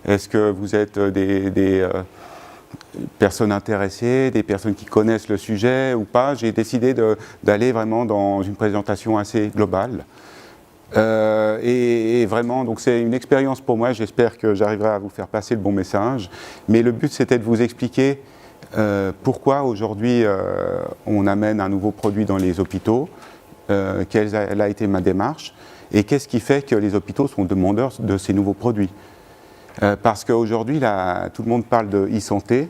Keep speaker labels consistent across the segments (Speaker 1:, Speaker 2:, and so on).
Speaker 1: Est-ce que vous êtes des personnes intéressées, des personnes qui connaissent le sujet ou pas? J'ai décidé d'aller vraiment dans une présentation assez globale. Et vraiment, donc c'est une expérience pour moi, j'espère que j'arriverai à vous faire passer le bon message. Mais le but, c'était de vous expliquer pourquoi aujourd'hui on amène un nouveau produit dans les hôpitaux, quelle a été ma démarche, et qu'est-ce qui fait que les hôpitaux sont demandeurs de ces nouveaux produits. Parce qu'aujourd'hui, tout le monde parle de e-santé.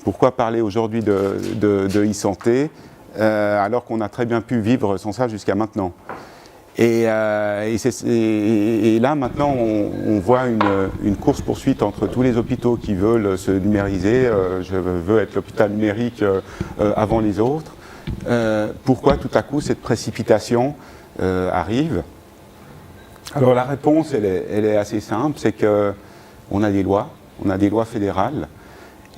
Speaker 1: Pourquoi parler aujourd'hui de e-santé alors qu'on a très bien pu vivre sans ça jusqu'à maintenant? Et là, maintenant, on voit une course-poursuite entre tous les hôpitaux qui veulent se numériser. Je veux être l'hôpital numérique avant les autres. Pourquoi tout à coup cette précipitation arrive? Alors la réponse, elle est assez simple, c'est qu'on a des lois fédérales,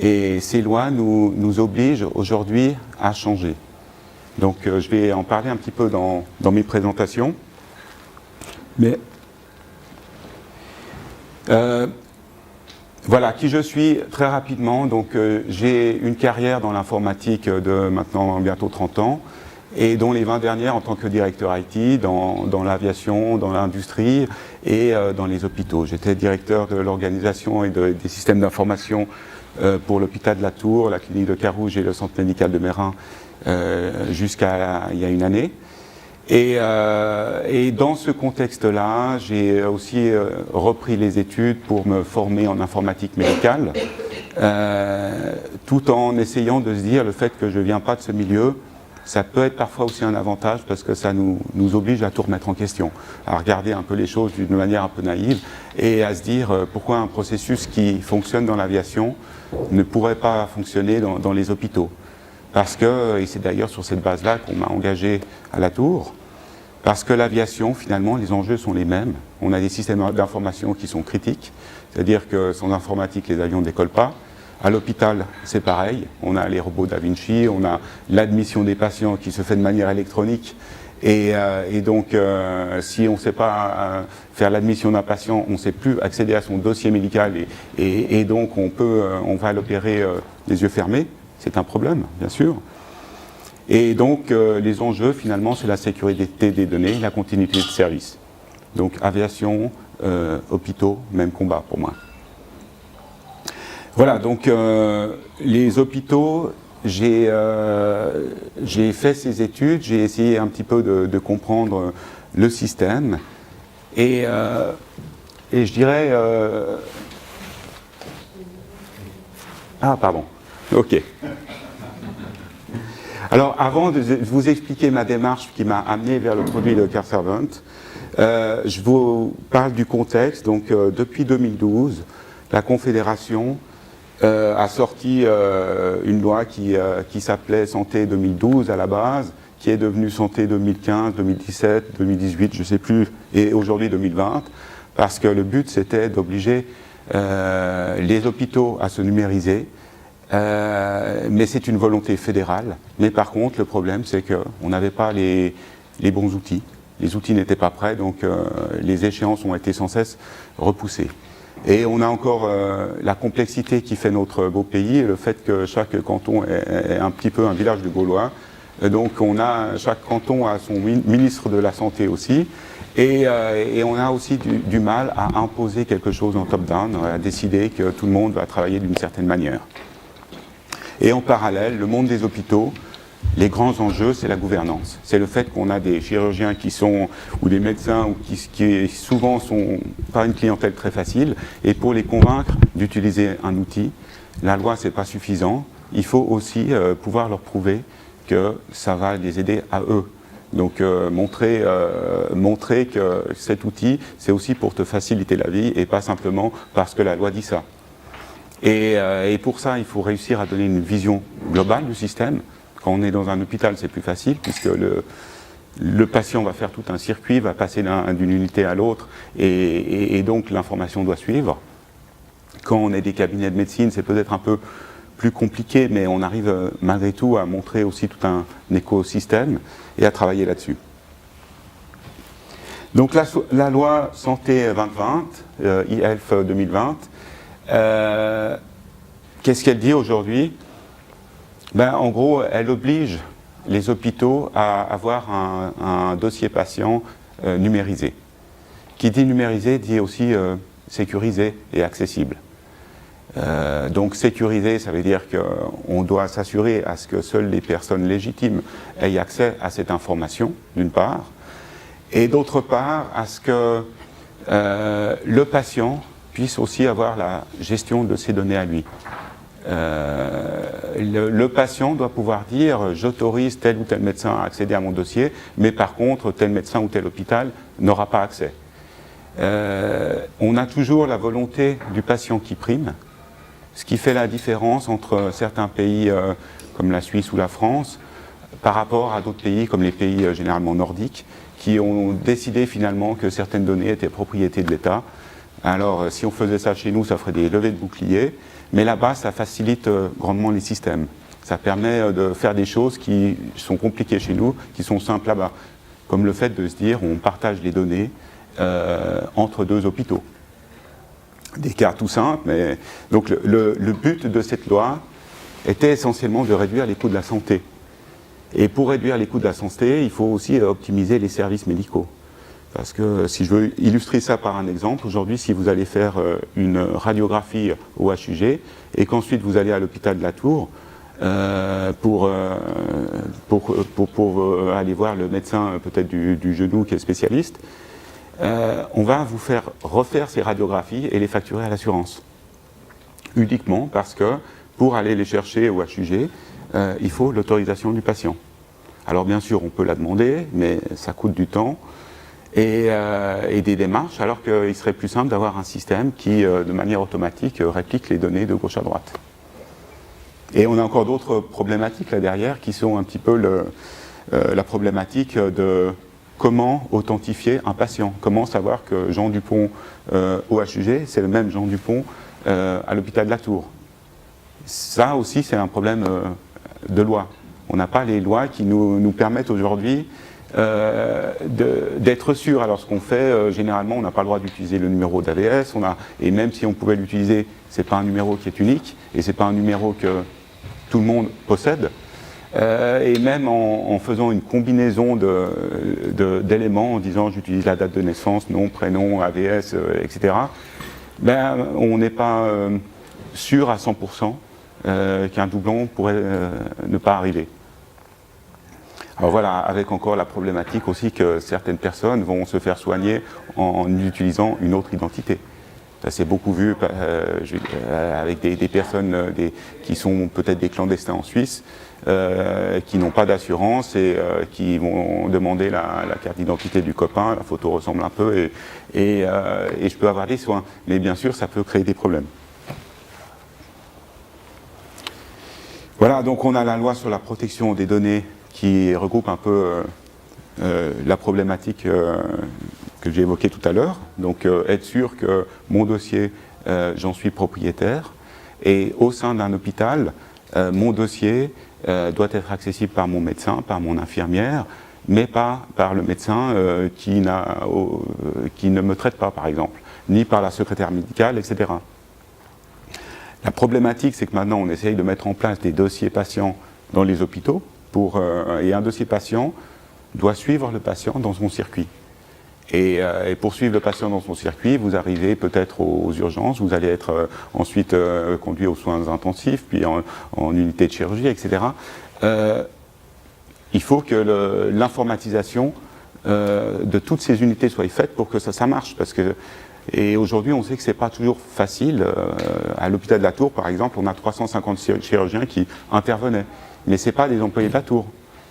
Speaker 1: et ces lois nous obligent aujourd'hui à changer. Donc je vais en parler un petit peu dans mes présentations. Mais voilà qui je suis très rapidement. Donc j'ai une carrière dans l'informatique de maintenant bientôt 30 ans, et dont les 20 dernières en tant que directeur IT dans l'aviation, dans l'industrie et dans les hôpitaux. J'étais directeur de l'organisation et des systèmes d'information pour l'hôpital de la Tour, la clinique de Carouge et le centre médical de Mérin jusqu'à il y a une année. Et dans ce contexte-là, j'ai aussi repris les études pour me former en informatique médicale, tout en essayant de se dire le fait que je ne viens pas de ce milieu, ça peut être parfois aussi un avantage parce que ça nous oblige à tout remettre en question, à regarder un peu les choses d'une manière un peu naïve et à se dire pourquoi un processus qui fonctionne dans l'aviation ne pourrait pas fonctionner dans les hôpitaux. Parce que, et c'est d'ailleurs sur cette base-là qu'on m'a engagé à la Tour, parce que l'aviation, finalement, les enjeux sont les mêmes. On a des systèmes d'information qui sont critiques, c'est-à-dire que sans informatique, les avions ne décollent pas. À l'hôpital, c'est pareil. On a les robots Da Vinci, on a l'admission des patients qui se fait de manière électronique. Et donc, si on ne sait pas faire l'admission d'un patient, on ne sait plus accéder à son dossier médical et donc on va l'opérer les yeux fermés. C'est un problème, bien sûr. Et donc, les enjeux, finalement, c'est la sécurité des données, la continuité de service. Donc, aviation, hôpitaux, même combat pour moi. Voilà, donc, les hôpitaux, j'ai fait ces études, j'ai essayé un petit peu de comprendre le système. Et je dirais... Ah, pardon. Ok. Alors, avant de vous expliquer ma démarche qui m'a amené vers le produit de CareServant, je vous parle du contexte. Donc, depuis 2012, la Confédération a sorti une loi qui s'appelait Santé 2012 à la base, qui est devenue Santé 2015, 2017, 2018, je ne sais plus, et aujourd'hui 2020, parce que le but c'était d'obliger les hôpitaux à se numériser. Mais c'est une volonté fédérale. Mais par contre, le problème, c'est qu'on n'avait pas les bons outils. Les outils n'étaient pas prêts, donc les échéances ont été sans cesse repoussées. Et on a encore la complexité qui fait notre beau pays, et le fait que chaque canton est un petit peu un village de Gaulois. Donc chaque canton a son ministre de la Santé aussi. Et on a aussi du mal à imposer quelque chose en top-down, à décider que tout le monde va travailler d'une certaine manière. Et en parallèle, le monde des hôpitaux, les grands enjeux, c'est la gouvernance. C'est le fait qu'on a des chirurgiens ou des médecins qui souvent sont pas une clientèle très facile. Et pour les convaincre d'utiliser un outil, la loi, c'est pas suffisant. Il faut aussi pouvoir leur prouver que ça va les aider à eux. Donc montrer que cet outil, c'est aussi pour te faciliter la vie et pas simplement parce que la loi dit ça. Et pour ça, il faut réussir à donner une vision globale du système. Quand on est dans un hôpital, c'est plus facile puisque le patient va faire tout un circuit, va passer d'une unité à l'autre et donc l'information doit suivre. Quand on est des cabinets de médecine, c'est peut-être un peu plus compliqué, mais on arrive malgré tout à montrer aussi tout un écosystème et à travailler là-dessus. Donc la loi Santé 2020, e-Health 2020, Qu'est-ce qu'elle dit aujourd'hui? En gros, elle oblige les hôpitaux à avoir un dossier patient numérisé. Qui dit numérisé dit aussi sécurisé et accessible. Donc sécurisé, ça veut dire qu'on doit s'assurer à ce que seules les personnes légitimes aient accès à cette information, d'une part, et d'autre part, à ce que le patient puisse aussi avoir la gestion de ses données à lui. Le patient doit pouvoir dire « j'autorise tel ou tel médecin à accéder à mon dossier, mais par contre, tel médecin ou tel hôpital n'aura pas accès ». On a toujours la volonté du patient qui prime, ce qui fait la différence entre certains pays comme la Suisse ou la France par rapport à d'autres pays comme les pays généralement nordiques qui ont décidé finalement que certaines données étaient propriété de l'État. Alors si on faisait ça chez nous, ça ferait des levées de boucliers, mais là-bas ça facilite grandement les systèmes. Ça permet de faire des choses qui sont compliquées chez nous, qui sont simples là-bas, comme le fait de se dire on partage les données entre deux hôpitaux. Des cas tout simples, mais donc le but de cette loi était essentiellement de réduire les coûts de la santé. Et pour réduire les coûts de la santé, il faut aussi optimiser les services médicaux. Parce que si je veux illustrer ça par un exemple, aujourd'hui, si vous allez faire une radiographie au HUG et qu'ensuite vous allez à l'hôpital de la Tour pour aller voir le médecin peut-être du genou qui est spécialiste, on va vous faire refaire ces radiographies et les facturer à l'assurance. Uniquement parce que pour aller les chercher au HUG, il faut l'autorisation du patient. Alors bien sûr, on peut la demander, mais ça coûte du temps et des démarches, alors qu'il serait plus simple d'avoir un système qui, de manière automatique, réplique les données de gauche à droite. Et on a encore d'autres problématiques là derrière qui sont un petit peu la problématique de comment authentifier un patient, comment savoir que Jean Dupont au HUG, c'est le même Jean Dupont à l'hôpital de la Tour. Ça aussi, c'est un problème de loi. On n'a pas les lois qui nous permettent aujourd'hui d'être sûr. Alors ce qu'on fait, généralement, on n'a pas le droit d'utiliser le numéro d'AVS, et même si on pouvait l'utiliser, ce n'est pas un numéro qui est unique, et ce n'est pas un numéro que tout le monde possède. Et même en faisant une combinaison d'éléments, en disant j'utilise la date de naissance, nom, prénom, AVS, etc., on n'est pas sûr à 100% qu'un doublon pourrait ne pas arriver. Alors voilà, avec encore la problématique aussi que certaines personnes vont se faire soigner en utilisant une autre identité. Ça s'est beaucoup vu avec des personnes qui sont peut-être des clandestins en Suisse, qui n'ont pas d'assurance et qui vont demander la carte d'identité du copain, la photo ressemble un peu et je peux avoir des soins. Mais bien sûr, ça peut créer des problèmes. Voilà, donc on a la loi sur la protection des données qui regroupe un peu la problématique que j'ai évoquée tout à l'heure. Donc être sûr que mon dossier, j'en suis propriétaire. Et au sein d'un hôpital, mon dossier doit être accessible par mon médecin, par mon infirmière, mais pas par le médecin qui ne me traite pas, par exemple, ni par la secrétaire médicale, etc. La problématique, c'est que maintenant, on essaye de mettre en place des dossiers patients dans les hôpitaux, et un dossier patient doit suivre le patient dans son circuit. Et pour suivre le patient dans son circuit, vous arrivez peut-être aux urgences, vous allez être ensuite conduit aux soins intensifs, puis en unité de chirurgie, etc. Il faut que l'informatisation de toutes ces unités soit faite pour que ça marche. Et aujourd'hui, on sait que ce n'est pas toujours facile. À l'hôpital de la Tour, par exemple, on a 350 chirurgiens qui intervenaient. Mais ce n'est pas des employés de la Tour.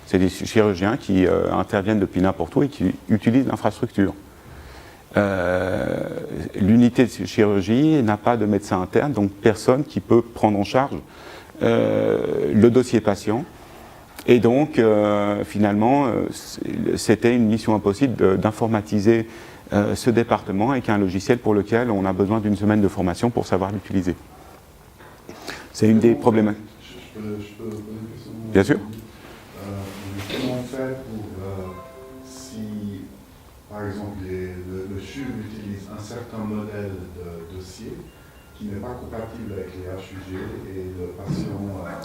Speaker 1: C'est des chirurgiens qui interviennent depuis n'importe où et qui utilisent l'infrastructure. L'unité de chirurgie n'a pas de médecin interne, donc personne qui peut prendre en charge le dossier patient. Et donc, finalement, c'était une mission impossible d'informatiser ce département avec un logiciel pour lequel on a besoin d'une semaine de formation pour savoir l'utiliser. C'est une des problématiques.
Speaker 2: Je peux poser une question?
Speaker 1: Bien sûr.
Speaker 2: Comment on fait pour, si, par exemple, le CHUV utilise un certain modèle de dossier qui n'est pas compatible avec les HUG et le patient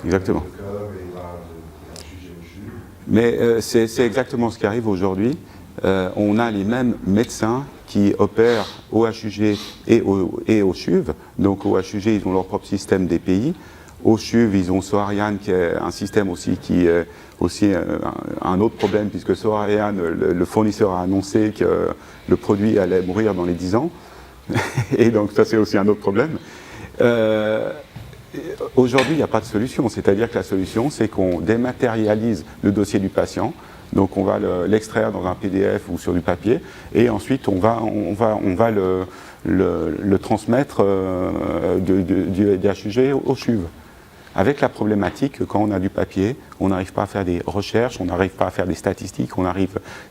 Speaker 1: Exactement.
Speaker 2: le cœur et va de HUG au CHUV.
Speaker 1: Mais c'est exactement ce qui arrive aujourd'hui. On a les mêmes médecins qui opèrent au HUG et au CHUV. Donc au HUG, ils ont leur propre système DPI. Au CHUV, ils ont Soariane, qui est un système aussi qui est aussi un autre problème, puisque Soariane, le fournisseur a annoncé que le produit allait mourir dans les 10 ans. Et donc ça, c'est aussi un autre problème. Aujourd'hui, il n'y a pas de solution. C'est-à-dire que la solution, c'est qu'on dématérialise le dossier du patient. Donc on va l'extraire dans un PDF ou sur du papier, et ensuite on va le transmettre du HUG au CHUV. Avec la problématique que quand on a du papier, on n'arrive pas à faire des recherches, on n'arrive pas à faire des statistiques,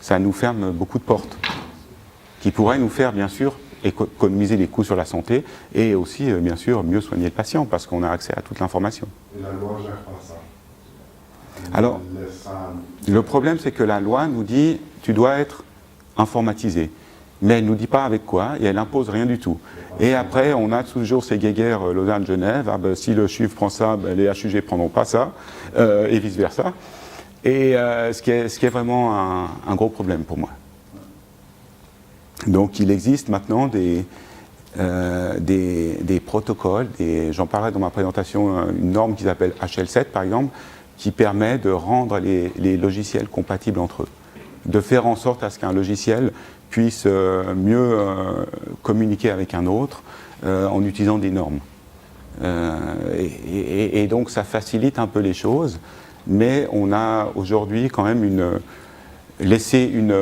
Speaker 1: ça nous ferme beaucoup de portes, qui pourraient nous faire bien sûr économiser les coûts sur la santé et aussi bien sûr mieux soigner le patient parce qu'on a accès à toute l'information.
Speaker 2: Et la loi gère pas ça.
Speaker 1: Alors, le problème, c'est que la loi nous dit tu dois être informatisé, mais elle ne nous dit pas avec quoi et elle impose rien du tout. Et après, on a toujours ces guéguerres Lausanne-Genève, si le CHUV prend ça, les HUG ne prendront pas ça, et vice-versa. Et ce qui est vraiment un gros problème pour moi. Donc il existe maintenant des protocoles, j'en parlais dans ma présentation, une norme qui s'appelle HL7 par exemple, qui permet de rendre les logiciels compatibles entre eux, de faire en sorte à ce qu'un logiciel puisse mieux communiquer avec un autre en utilisant des normes. Et donc ça facilite un peu les choses, mais on a aujourd'hui quand même laissé une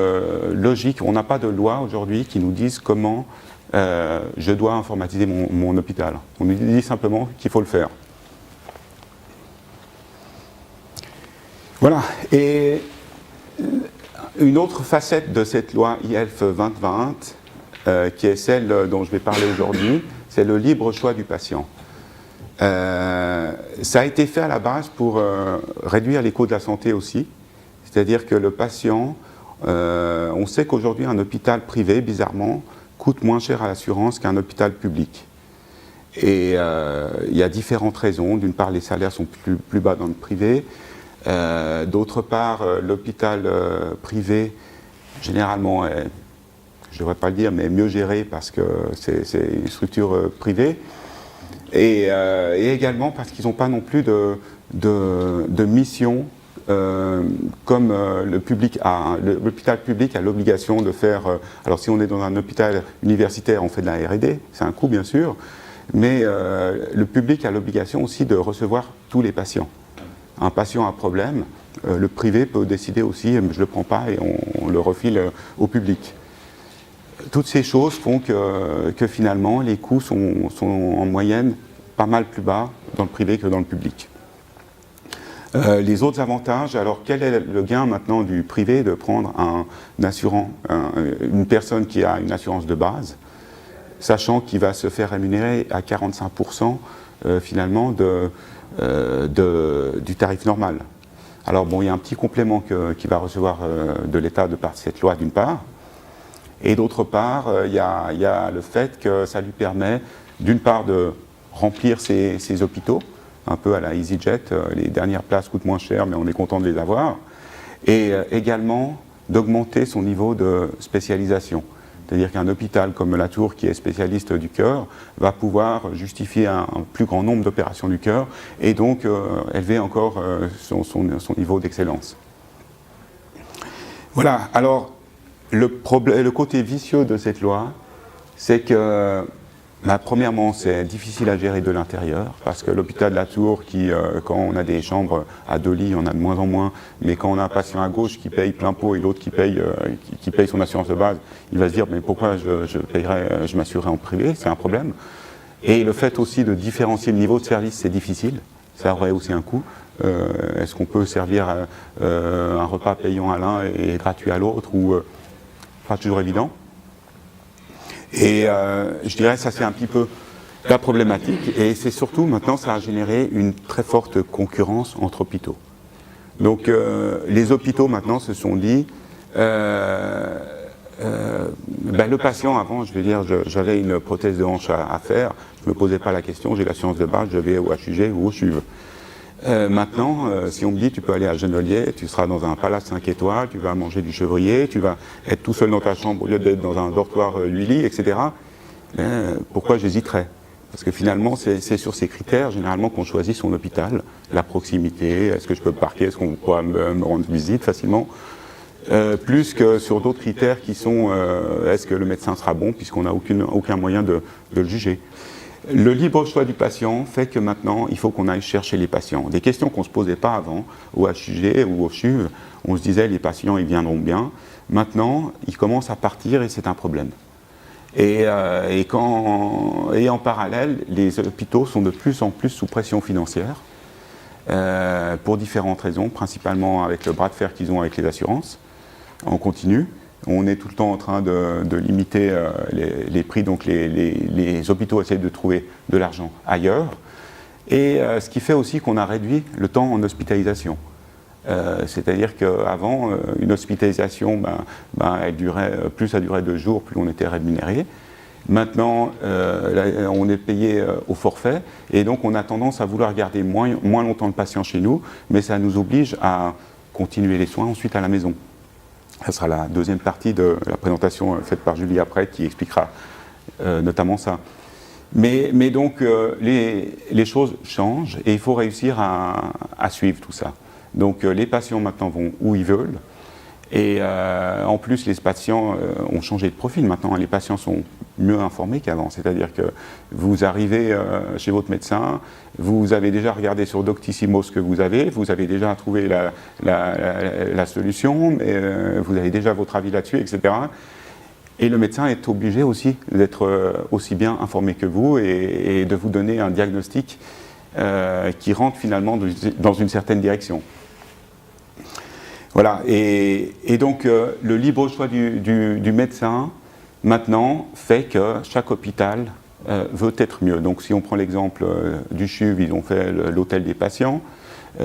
Speaker 1: logique, on n'a pas de loi aujourd'hui qui nous dise comment je dois informatiser mon hôpital. On nous dit simplement qu'il faut le faire. Voilà. Et une autre facette de cette loi IELF 2020, qui est celle dont je vais parler aujourd'hui, c'est le libre choix du patient. Ça a été fait à la base pour réduire les coûts de la santé aussi. C'est-à-dire que le patient, on sait qu'aujourd'hui un hôpital privé, bizarrement, coûte moins cher à l'assurance qu'un hôpital public. Et il y a différentes raisons. D'une part, les salaires sont plus bas dans le privé. D'autre part, l'hôpital privé, généralement, je ne devrais pas le dire, mais mieux géré parce que c'est une structure privée. Et également parce qu'ils n'ont pas non plus de mission comme le public a. L'hôpital public a l'obligation de faire... alors si on est dans un hôpital universitaire, on fait de la R&D, c'est un coût bien sûr, mais le public a l'obligation aussi de recevoir tous les patients. Un patient a un problème, le privé peut décider aussi, je ne le prends pas et on le refile au public. Toutes ces choses font que finalement les coûts sont en moyenne pas mal plus bas dans le privé que dans le public. Les autres avantages, alors quel est le gain maintenant du privé de prendre un assurant, une personne qui a une assurance de base, sachant qu'il va se faire rémunérer à 45% finalement du tarif normal. Alors bon, il y a un petit complément qu'il va recevoir de l'État de par cette loi d'une part, et d'autre part, il y a le fait que ça lui permet d'une part de remplir ses hôpitaux, un peu à la EasyJet, les dernières places coûtent moins cher, mais on est content de les avoir, et également d'augmenter son niveau de spécialisation. C'est-à-dire qu'un hôpital comme la Tour, qui est spécialiste du cœur, va pouvoir justifier un plus grand nombre d'opérations du cœur et donc élever encore son niveau d'excellence. Voilà, alors le côté vicieux de cette loi, c'est que premièrement, c'est difficile à gérer de l'intérieur, parce que l'hôpital de la Tour, quand on a des chambres à 2 lits, on a de moins en moins, mais quand on a un patient à gauche qui paye plein pot et l'autre qui paye son assurance de base, il va se dire mais pourquoi je m'assurerai en privé, c'est un problème. Et le fait aussi de différencier le niveau de service, c'est difficile, ça aurait aussi un coût. Est-ce qu'on peut servir un repas payant à l'un et gratuit à l'autre, ou pas toujours évident. Et je dirais que ça c'est un petit peu la problématique, et c'est surtout maintenant ça a généré une très forte concurrence entre hôpitaux. Donc les hôpitaux maintenant se sont dit Le patient, avant, je vais dire, j'avais une prothèse de hanche à faire, je ne me posais pas la question, j'ai l'assurance de base, je vais au HUG ou au CHUV. Maintenant, si on me dit tu peux aller à Genolier, tu seras dans un palace 5 étoiles, tu vas manger du chevrier, tu vas être tout seul dans ta chambre au lieu d'être dans un dortoir 8 lits, etc. Pourquoi j'hésiterais? Parce que finalement, c'est sur ces critères, généralement, qu'on choisit son hôpital. La proximité, est-ce que je peux parquer, est-ce qu'on pourra me rendre visite facilement, plus que sur d'autres critères qui sont est-ce que le médecin sera bon, puisqu'on n'a aucun moyen de le juger. Le libre choix du patient fait que maintenant, il faut qu'on aille chercher les patients. Des questions qu'on ne se posait pas avant, au HUG ou au CHUV, on se disait les patients, ils viendront bien. Maintenant, ils commencent à partir et c'est un problème. Et en parallèle, les hôpitaux sont de plus en plus sous pression financière, pour différentes raisons, principalement avec le bras de fer qu'ils ont avec les assurances. On continue. On est tout le temps en train de limiter les prix, donc les hôpitaux essayent de trouver de l'argent ailleurs. Et ce qui fait aussi qu'on a réduit le temps en hospitalisation. C'est-à-dire qu'avant, une hospitalisation, plus ça durait 2 jours, plus on était rémunéré. Maintenant, on est payé au forfait, et donc on a tendance à vouloir garder moins longtemps le patient chez nous, mais ça nous oblige à continuer les soins ensuite à la maison. Ce sera la deuxième partie de la présentation faite par Julie après qui expliquera notamment ça. Mais donc les choses changent et il faut réussir à suivre tout ça. Donc les patients maintenant vont où ils veulent et en plus les patients ont changé de profil maintenant. Les patients sont mieux informés qu'avant, c'est-à-dire que vous arrivez chez votre médecin, vous avez déjà regardé sur Doctissimo ce que vous avez déjà trouvé la solution, vous avez déjà votre avis là-dessus, etc. Et le médecin est obligé aussi d'être aussi bien informé que vous et de vous donner un diagnostic qui rentre finalement dans une certaine direction. Voilà, et donc le libre choix du médecin maintenant fait que chaque hôpital veut être mieux. Donc si on prend l'exemple du CHUV, ils ont fait l'hôtel des patients.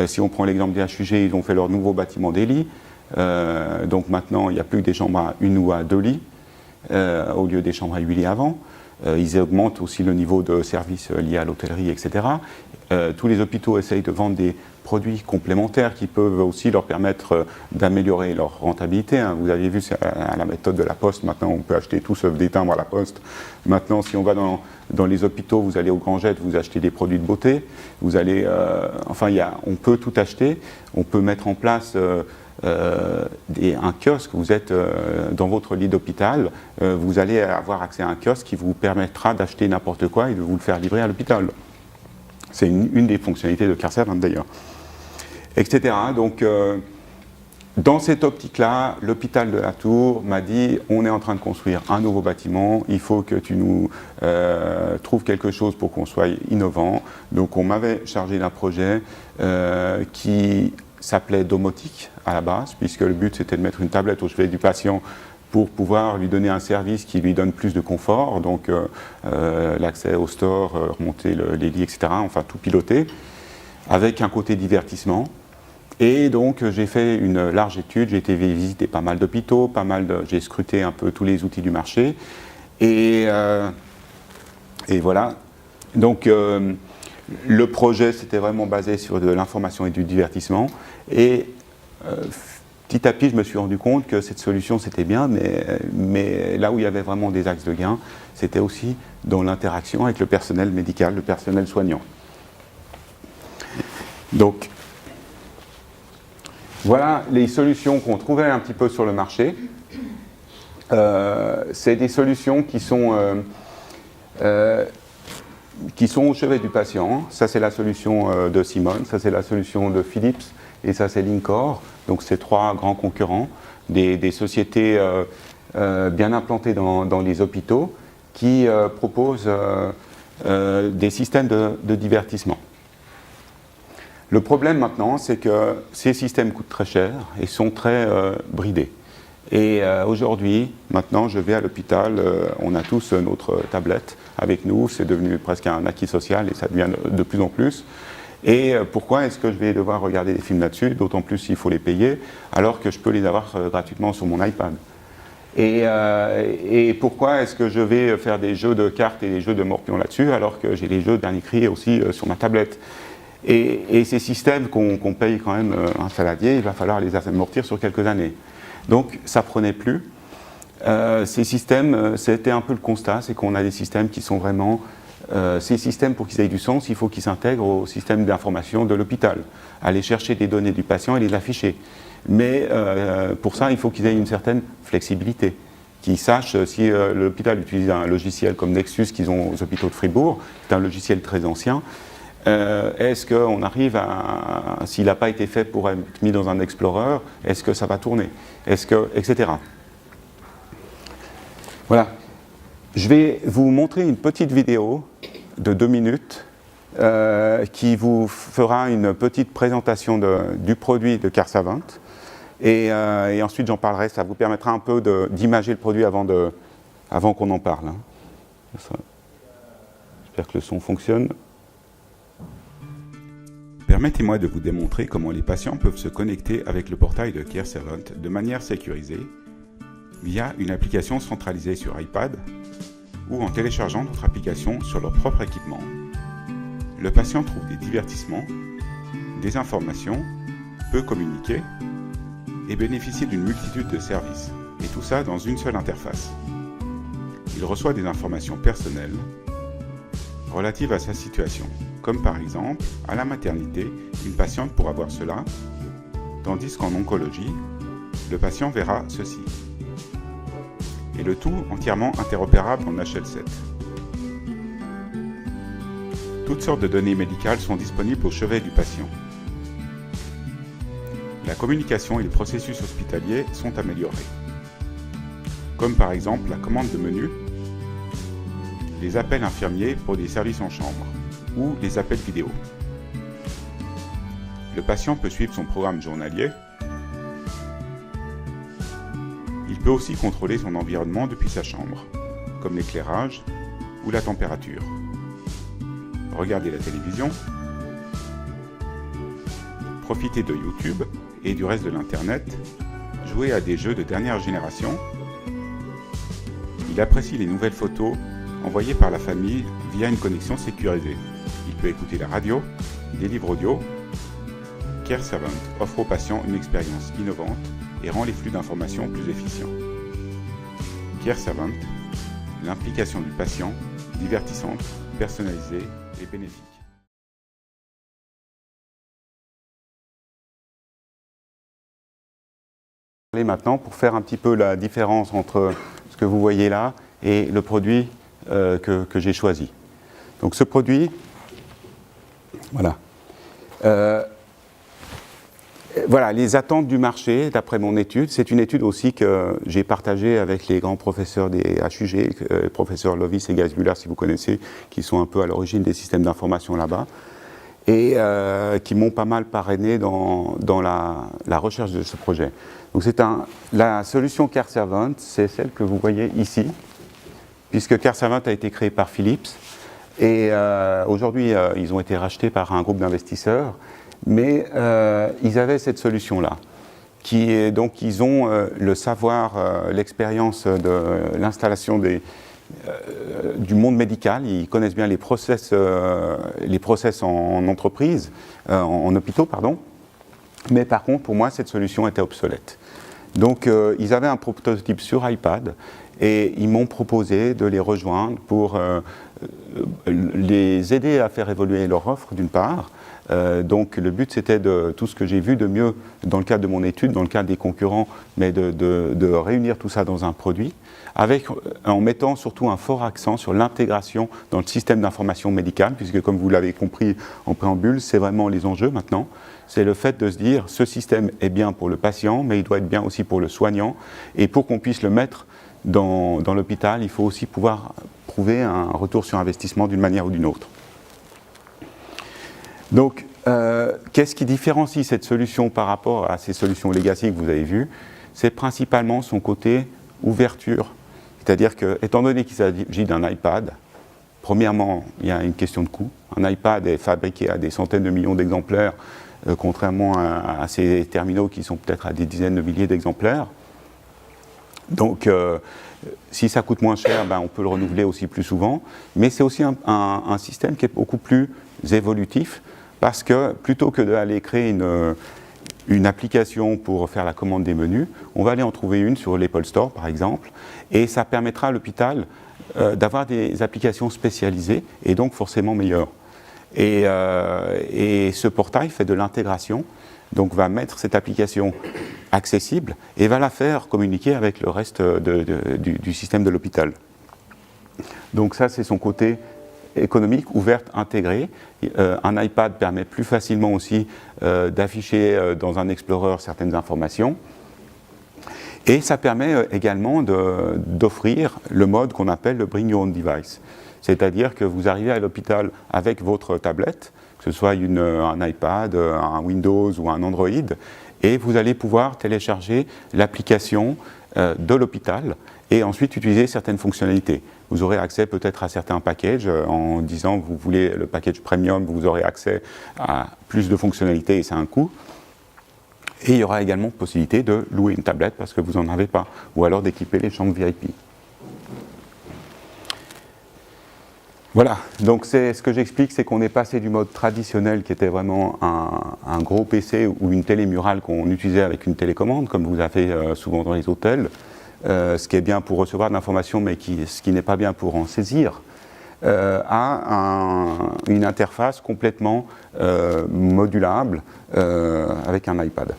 Speaker 1: Si on prend l'exemple des HUG, ils ont fait leur nouveau bâtiment des lits. Donc maintenant, il n'y a plus que des chambres à 1 ou à 2 lits, au lieu des chambres à 8 lits avant. Ils augmentent aussi le niveau de services liés à l'hôtellerie, etc. Tous les hôpitaux essayent de vendre des produits complémentaires qui peuvent aussi leur permettre d'améliorer leur rentabilité. Vous avez vu, c'est à la méthode de la Poste, maintenant on peut acheter tout sauf des timbres à la Poste. Maintenant, si on va dans les hôpitaux, vous allez au Grand Jet, vous achetez des produits de beauté, vous allez, on peut tout acheter, on peut mettre en place un kiosque, vous êtes dans votre lit d'hôpital, vous allez avoir accès à un kiosque qui vous permettra d'acheter n'importe quoi et de vous le faire livrer à l'hôpital. C'est une des fonctionnalités de CareServant d'ailleurs, etc. Donc, dans cette optique-là, l'hôpital de la Tour m'a dit on est en train de construire un nouveau bâtiment, il faut que tu nous trouves quelque chose pour qu'on soit innovant. Donc, on m'avait chargé d'un projet qui s'appelait domotique à la base, puisque le but c'était de mettre une tablette au chevet du patient pour pouvoir lui donner un service qui lui donne plus de confort, donc l'accès au store, remonter les lits, etc., enfin tout piloter, avec un côté divertissement. Et donc j'ai fait une large étude, j'ai été visiter pas mal d'hôpitaux, j'ai scruté un peu tous les outils du marché, et voilà. Donc le projet c'était vraiment basé sur de l'information et du divertissement, et petit à petit, je me suis rendu compte que cette solution, c'était bien, mais là où il y avait vraiment des axes de gain, c'était aussi dans l'interaction avec le personnel médical, le personnel soignant. Donc, voilà les solutions qu'on trouvait un petit peu sur le marché. C'est des solutions qui sont au chevet du patient. Ça, c'est la solution de Simon, ça, c'est la solution de Philips, et ça, c'est Lincor. Donc, c'est 3 grands concurrents, des sociétés bien implantées dans les hôpitaux qui proposent des systèmes de divertissement. Le problème maintenant, c'est que ces systèmes coûtent très cher et sont très bridés. Et aujourd'hui, maintenant, je vais à l'hôpital, on a tous notre tablette avec nous, c'est devenu presque un acquis social et ça devient de plus en plus. Et pourquoi est-ce que je vais devoir regarder des films là-dessus, d'autant plus s'il faut les payer, alors que je peux les avoir gratuitement sur mon iPad. Et pourquoi est-ce que je vais faire des jeux de cartes et des jeux de morpions là-dessus, alors que j'ai les jeux de dernier cri aussi sur ma tablette? Et ces systèmes qu'on paye quand même un saladier, il va falloir les amortir sur quelques années. Donc ça ne prenait plus. Ces systèmes, c'était un peu le constat, c'est qu'on a des systèmes qui sont vraiment... ces systèmes, pour qu'ils aient du sens, il faut qu'ils s'intègrent au système d'information de l'hôpital. Aller chercher des données du patient et les afficher. Mais pour ça, il faut qu'ils aient une certaine flexibilité. Qu'ils sachent si l'hôpital utilise un logiciel comme Nexus qu'ils ont aux hôpitaux de Fribourg, c'est un logiciel très ancien. Est-ce qu'on arrive à... S'il n'a pas été fait pour être mis dans un Explorer, est-ce que ça va tourner? Etc. Voilà. Je vais vous montrer une petite vidéo de 2 minutes qui vous fera une petite présentation du produit de CareSavant. Et ensuite, j'en parlerai. Ça vous permettra un peu d'imager le produit avant qu'on en parle. J'espère que le son fonctionne. Permettez-moi de vous démontrer comment les patients peuvent se connecter avec le portail de CareSavant de manière sécurisée via une application centralisée sur iPad ou en téléchargeant notre application sur leur propre équipement. Le patient trouve des divertissements, des informations, peut communiquer et bénéficier d'une multitude de services, et tout ça dans une seule interface. Il reçoit des informations personnelles relatives à sa situation, comme par exemple, à la maternité, une patiente pourra voir cela, tandis qu'en oncologie, le patient verra ceci. Et le tout entièrement interopérable en HL7. Toutes sortes de données médicales sont disponibles au chevet du patient. La communication et les processus hospitaliers sont améliorés, comme par exemple la commande de menu, les appels infirmiers pour des services en chambre, ou les appels vidéo. Le patient peut suivre son programme journalier. Il peut aussi contrôler son environnement depuis sa chambre, comme l'éclairage ou la température. Regarder la télévision, profiter de YouTube et du reste de l'Internet, jouer à des jeux de dernière génération. Il apprécie les nouvelles photos envoyées par la famille via une connexion sécurisée. Il peut écouter la radio, des livres audio. CareSavant offre aux patients une expérience innovante et rend les flux d'informations plus efficients. CareSavant, l'implication du patient, divertissante, personnalisée et bénéfique. Maintenant, pour faire un petit peu la différence entre ce que vous voyez là et le produit que j'ai choisi. Donc ce produit, voilà. Voilà, les attentes du marché, d'après mon étude, c'est une étude aussi que j'ai partagée avec les grands professeurs des HUG, professeurs Lovis et Geisbühler, si vous connaissez, qui sont un peu à l'origine des systèmes d'information là-bas, et qui m'ont pas mal parrainé dans la recherche de ce projet. Donc la solution CareSavant, c'est celle que vous voyez ici, puisque CareSavant a été créé par Philips, et aujourd'hui, ils ont été rachetés par un groupe d'investisseurs, mais ils avaient cette solution-là, qui est donc ils ont le savoir, l'expérience de l'installation du monde médical, ils connaissent bien les process en entreprise, en hôpitaux, pardon. Mais par contre, pour moi, cette solution était obsolète. Donc, ils avaient un prototype sur iPad et ils m'ont proposé de les rejoindre pour les aider à faire évoluer leur offre, d'une part. Donc le but c'était de tout ce que j'ai vu de mieux dans le cadre de mon étude, dans le cadre des concurrents, mais de réunir tout ça dans un produit, en mettant surtout un fort accent sur l'intégration dans le système d'information médicale, puisque comme vous l'avez compris en préambule, c'est vraiment les enjeux maintenant. C'est le fait de se dire ce système est bien pour le patient, mais il doit être bien aussi pour le soignant, et pour qu'on puisse le mettre dans l'hôpital, il faut aussi pouvoir prouver un retour sur investissement d'une manière ou d'une autre. Donc, qu'est-ce qui différencie cette solution par rapport à ces solutions legacy que vous avez vues? C'est principalement son côté ouverture. C'est-à-dire que, étant donné qu'il s'agit d'un iPad, premièrement, il y a une question de coût. Un iPad est fabriqué à des centaines de millions d'exemplaires, contrairement à ces terminaux qui sont peut-être à des dizaines de milliers d'exemplaires. Donc, si ça coûte moins cher, on peut le renouveler aussi plus souvent. Mais c'est aussi un système qui est beaucoup plus évolutif, parce que plutôt que d'aller créer une application pour faire la commande des menus, on va aller en trouver une sur l'Apple Store, par exemple, et ça permettra à l'hôpital d'avoir des applications spécialisées, et donc forcément meilleures. Et ce portail fait de l'intégration, donc va mettre cette application accessible et va la faire communiquer avec le reste du système de l'hôpital. Donc ça, c'est son côté économique, ouverte, intégrée. Un iPad permet plus facilement aussi d'afficher dans un Explorer certaines informations. Et ça permet également d'offrir le mode qu'on appelle le Bring Your Own Device. C'est-à-dire que vous arrivez à l'hôpital avec votre tablette, que ce soit un iPad, un Windows ou un Android, et vous allez pouvoir télécharger l'application de l'hôpital et ensuite utiliser certaines fonctionnalités. Vous aurez accès peut-être à certains packages en disant que vous voulez le package premium, vous aurez accès à plus de fonctionnalités et c'est un coût. Et il y aura également possibilité de louer une tablette parce que vous n'en avez pas, ou alors d'équiper les chambres VIP. Voilà, donc ce que j'explique, c'est qu'on est passé du mode traditionnel qui était vraiment un gros PC ou une télé murale qu'on utilisait avec une télécommande, comme vous avez souvent dans les hôtels, ce qui est bien pour recevoir de l'information, mais ce qui n'est pas bien pour en saisir, à une interface complètement modulable avec un iPad.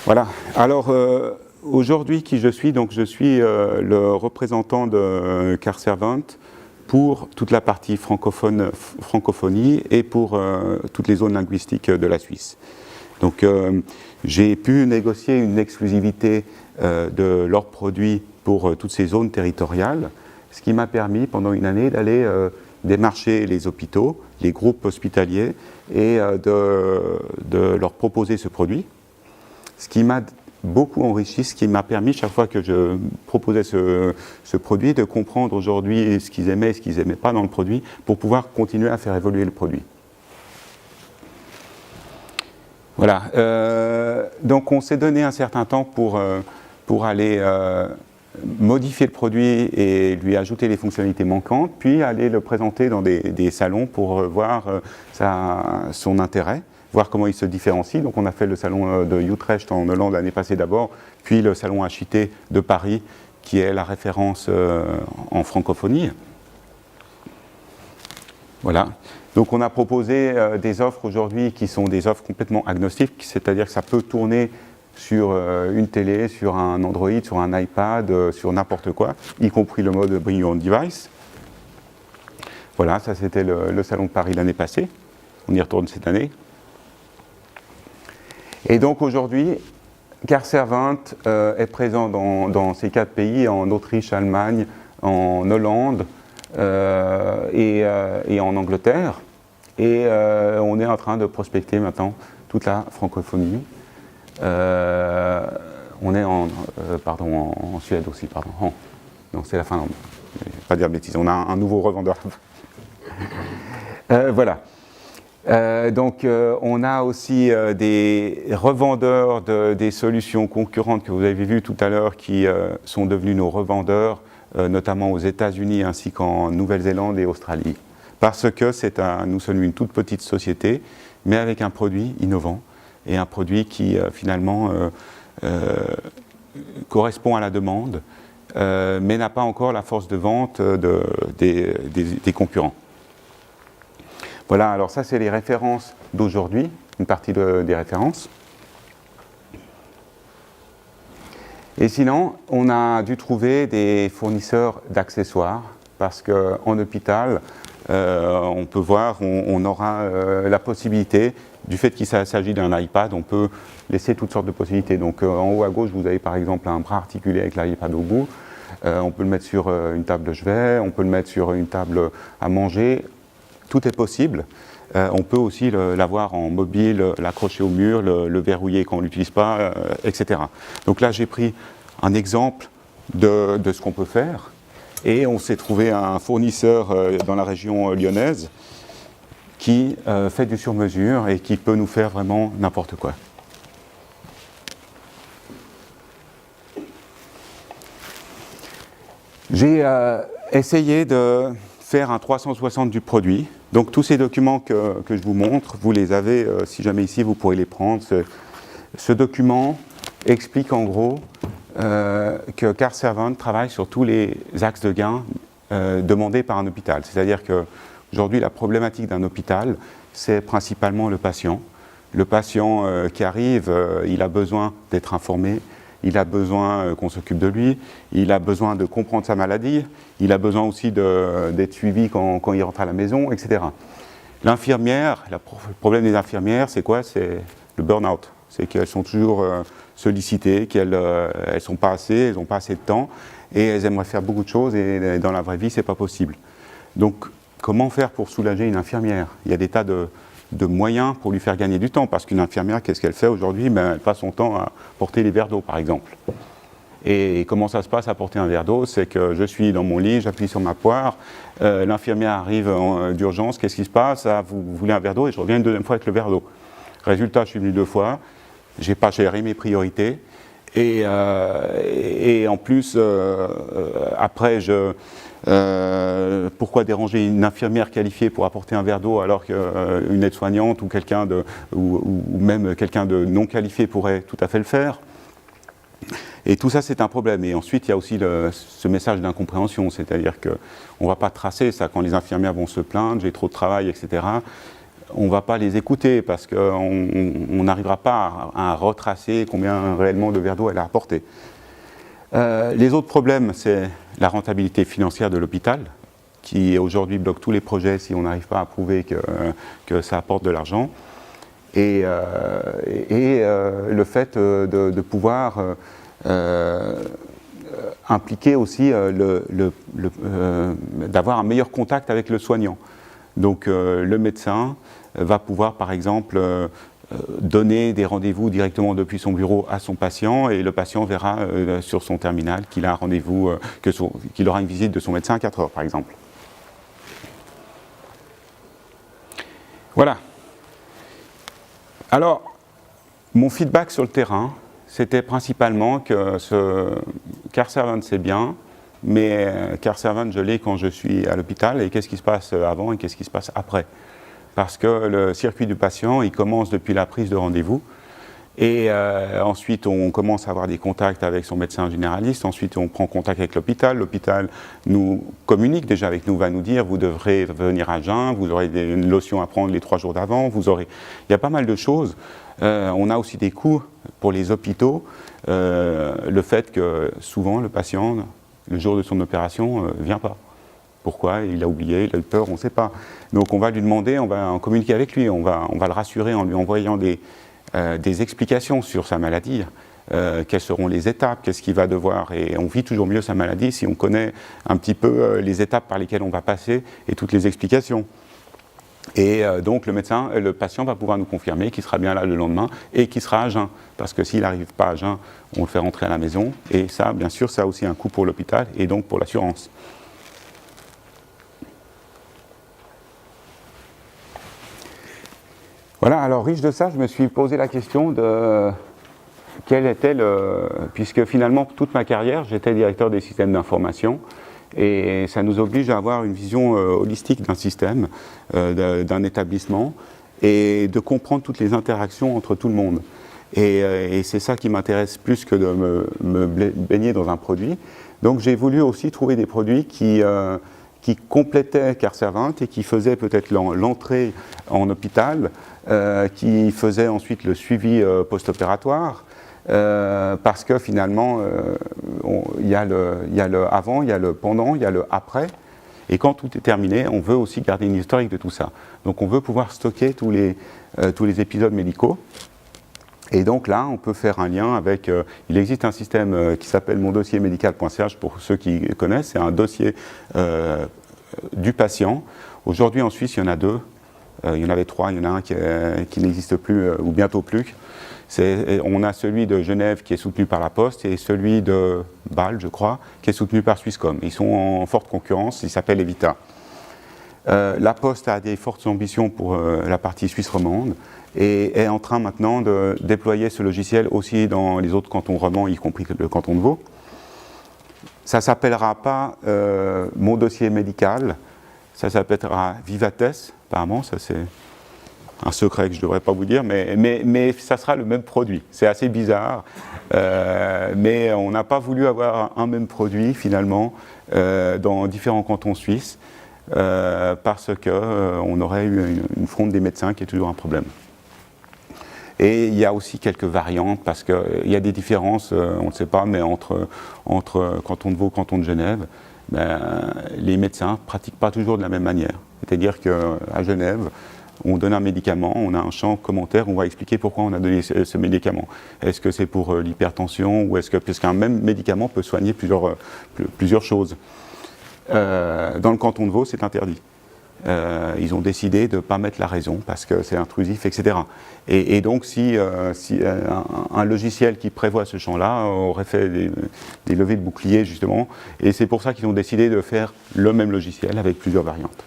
Speaker 1: Voilà, alors aujourd'hui qui je suis, donc je suis le représentant de CarServant pour toute la partie francophonie et pour toutes les zones linguistiques de la Suisse. Donc j'ai pu négocier une exclusivité de leurs produits pour toutes ces zones territoriales, ce qui m'a permis pendant une année d'aller démarcher les hôpitaux, les groupes hospitaliers et de leur proposer ce produit. Ce qui m'a beaucoup enrichi, ce qui m'a permis, chaque fois que je proposais ce produit, de comprendre aujourd'hui ce qu'ils aimaient et ce qu'ils n'aimaient pas dans le produit, pour pouvoir continuer à faire évoluer le produit. Voilà. Donc on s'est donné un certain temps pour aller modifier le produit et lui ajouter les fonctionnalités manquantes, puis aller le présenter dans des salons pour voir son intérêt, voir comment il se différencie. Donc on a fait le salon de Utrecht en Hollande l'année passée d'abord, puis le salon HIT de Paris, qui est la référence en francophonie. Voilà. Donc on a proposé des offres aujourd'hui qui sont des offres complètement agnostiques, c'est-à-dire que ça peut tourner sur une télé, sur un Android, sur un iPad, sur n'importe quoi, y compris le mode Bring Your Own Device. Voilà, ça c'était le salon de Paris l'année passée. On y retourne cette année. Et donc aujourd'hui, CarServant est présent dans ces 4 pays, en Autriche, Allemagne, en Hollande et en Angleterre. Et on est en train de prospecter maintenant toute la francophonie. On est en Suède aussi, pardon. Oh, non, c'est la Finlande. Je ne vais pas dire de bêtises. On a un nouveau revendeur. Voilà. Donc on a aussi des revendeurs des solutions concurrentes que vous avez vues tout à l'heure qui sont devenus nos revendeurs, notamment aux États-Unis ainsi qu'en Nouvelle-Zélande et Australie. Parce que nous sommes une toute petite société, mais avec un produit innovant et un produit qui finalement correspond à la demande, mais n'a pas encore la force de vente des concurrents. Voilà, alors ça c'est les références d'aujourd'hui, une partie des références. Et sinon, on a dû trouver des fournisseurs d'accessoires, parce qu'en hôpital, on peut voir, on aura la possibilité, du fait qu'il s'agit d'un iPad, on peut laisser toutes sortes de possibilités. Donc en haut à gauche, vous avez par exemple un bras articulé avec l'iPad au bout. On peut le mettre sur une table de chevet, on peut le mettre sur une table à manger. Tout est possible. On peut aussi l'avoir en mobile, l'accrocher au mur, le verrouiller quand on ne l'utilise pas, etc. Donc là, j'ai pris un exemple de ce qu'on peut faire. Et on s'est trouvé un fournisseur dans la région lyonnaise qui fait du sur-mesure et qui peut nous faire vraiment n'importe quoi. J'ai essayé de faire un 360 du produit. Donc tous ces documents que je vous montre, vous les avez, si jamais ici, vous pourrez les prendre. Ce document explique en gros que CarServant travaille sur tous les axes de gain demandés par un hôpital. C'est-à-dire qu'aujourd'hui, la problématique d'un hôpital, c'est principalement le patient. Le patient qui arrive, il a besoin d'être informé, il a besoin qu'on s'occupe de lui, il a besoin de comprendre sa maladie, il a besoin aussi d'être suivi quand il rentre à la maison, etc. L'infirmière, le problème des infirmières, c'est quoi? C'est le burn-out. C'est qu'elles sont toujours sollicitées, qu'elles ne sont pas assez, elles n'ont pas assez de temps, et elles aimeraient faire beaucoup de choses, et dans la vraie vie, ce n'est pas possible. Donc, comment faire pour soulager une infirmière? Il y a des tas de moyens pour lui faire gagner du temps, parce qu'une infirmière, qu'est-ce qu'elle fait aujourd'hui? Elle passe son temps à porter les verres d'eau, par exemple. Et comment ça se passe à porter un verre d'eau? C'est que je suis dans mon lit, j'appuie sur ma poire, l'infirmière arrive d'urgence, qu'est-ce qui se passe? Vous voulez un verre d'eau? Et je reviens une deuxième fois avec le verre d'eau. Résultat, je suis venu 2 fois, j'ai pas géré mes priorités, et en plus, après, pourquoi déranger une infirmière qualifiée pour apporter un verre d'eau alors qu'une aide-soignante ou ou même quelqu'un de non qualifié pourrait tout à fait le faire? Et tout ça, c'est un problème. Et ensuite, il y a aussi ce message d'incompréhension, c'est-à-dire qu'on ne va pas tracer ça quand les infirmières vont se plaindre, j'ai trop de travail, etc. On ne va pas les écouter parce qu'on n'arrivera pas à retracer combien réellement de verre d'eau elle a apporté. Les autres problèmes, c'est la rentabilité financière de l'hôpital, qui aujourd'hui bloque tous les projets si on n'arrive pas à prouver que ça apporte de l'argent. Et le fait de pouvoir impliquer aussi d'avoir un meilleur contact avec le soignant. Donc le médecin va pouvoir par exemple donner des rendez-vous directement depuis son bureau à son patient, et le patient verra sur son terminal qu'il a un rendez-vous, qu'il aura une visite de son médecin à 4 heures par exemple. Voilà. Alors, mon feedback sur le terrain, c'était principalement que ce CarServant c'est bien, mais CarServant je l'ai quand je suis à l'hôpital, et qu'est-ce qui se passe avant et qu'est-ce qui se passe après? Parce que le circuit du patient, il commence depuis la prise de rendez-vous, et ensuite on commence à avoir des contacts avec son médecin généraliste, ensuite on prend contact avec l'hôpital nous communique déjà avec nous, va nous dire vous devrez venir à jeun, vous aurez une lotion à prendre les 3 jours d'avant, il y a pas mal de choses. On a aussi des coûts pour les hôpitaux, le fait que souvent le patient, le jour de son opération, ne vient pas. Pourquoi? Il a oublié, il a eu peur, on ne sait pas. Donc on va lui demander, on va en communiquer avec lui, on va le rassurer en lui envoyant des explications sur sa maladie, quelles seront les étapes, qu'est-ce qu'il va devoir, et on vit toujours mieux sa maladie si on connaît un petit peu les étapes par lesquelles on va passer et toutes les explications. Et donc le patient va pouvoir nous confirmer qu'il sera bien là le lendemain et qu'il sera à jeun, parce que s'il n'arrive pas à jeun, on le fait rentrer à la maison, et ça, bien sûr, ça a aussi un coût pour l'hôpital et donc pour l'assurance. Voilà, alors riche de ça, je me suis posé la question de quel était puisque finalement toute ma carrière, j'étais directeur des systèmes d'information, et ça nous oblige à avoir une vision holistique d'un système, d'un établissement, et de comprendre toutes les interactions entre tout le monde. Et c'est ça qui m'intéresse plus que de me baigner dans un produit. Donc j'ai voulu aussi trouver des produits qui complétaient CarServant et qui faisaient peut-être l'entrée en hôpital, qui faisaient ensuite le suivi post-opératoire, parce que finalement, il y a le avant, il y a le pendant, il y a le après, et quand tout est terminé, on veut aussi garder une historique de tout ça. Donc on veut pouvoir stocker tous les épisodes médicaux. Et donc là, on peut faire un lien avec... il existe un système qui s'appelle mondossiermédical.ch pour ceux qui connaissent. C'est un dossier du patient. Aujourd'hui, en Suisse, il y en a 2. Il y en avait 3. Il y en a un qui n'existe plus, ou bientôt plus. On a celui de Genève qui est soutenu par la Poste et celui de Bâle, je crois, qui est soutenu par Swisscom. Ils sont en forte concurrence. Il s'appelle Evita. La Poste a des fortes ambitions pour la partie suisse romande et est en train maintenant de déployer ce logiciel aussi dans les autres cantons romans, y compris le canton de Vaud. Ça ne s'appellera pas mon dossier médical, ça s'appellera Vivates, apparemment, ça c'est un secret que je ne devrais pas vous dire, mais ça sera le même produit. C'est assez bizarre, mais on n'a pas voulu avoir un même produit finalement dans différents cantons suisses parce qu'on aurait eu une fronde des médecins qui est toujours un problème. Et il y a aussi quelques variantes parce qu'il y a des différences, on ne sait pas, mais entre canton de Vaud et canton de Genève, les médecins ne pratiquent pas toujours de la même manière. C'est-à-dire qu'à Genève, on donne un médicament, on a un champ commentaire, on va expliquer pourquoi on a donné ce médicament. Est-ce que c'est pour l'hypertension ou est-ce que, puisqu'un même médicament peut soigner plusieurs choses. Dans le canton de Vaud, c'est interdit. Ils ont décidé de ne pas mettre la raison parce que c'est intrusif, etc. Et donc, si un logiciel qui prévoit ce champ-là aurait fait des levées de bouclier, justement, et c'est pour ça qu'ils ont décidé de faire le même logiciel avec plusieurs variantes.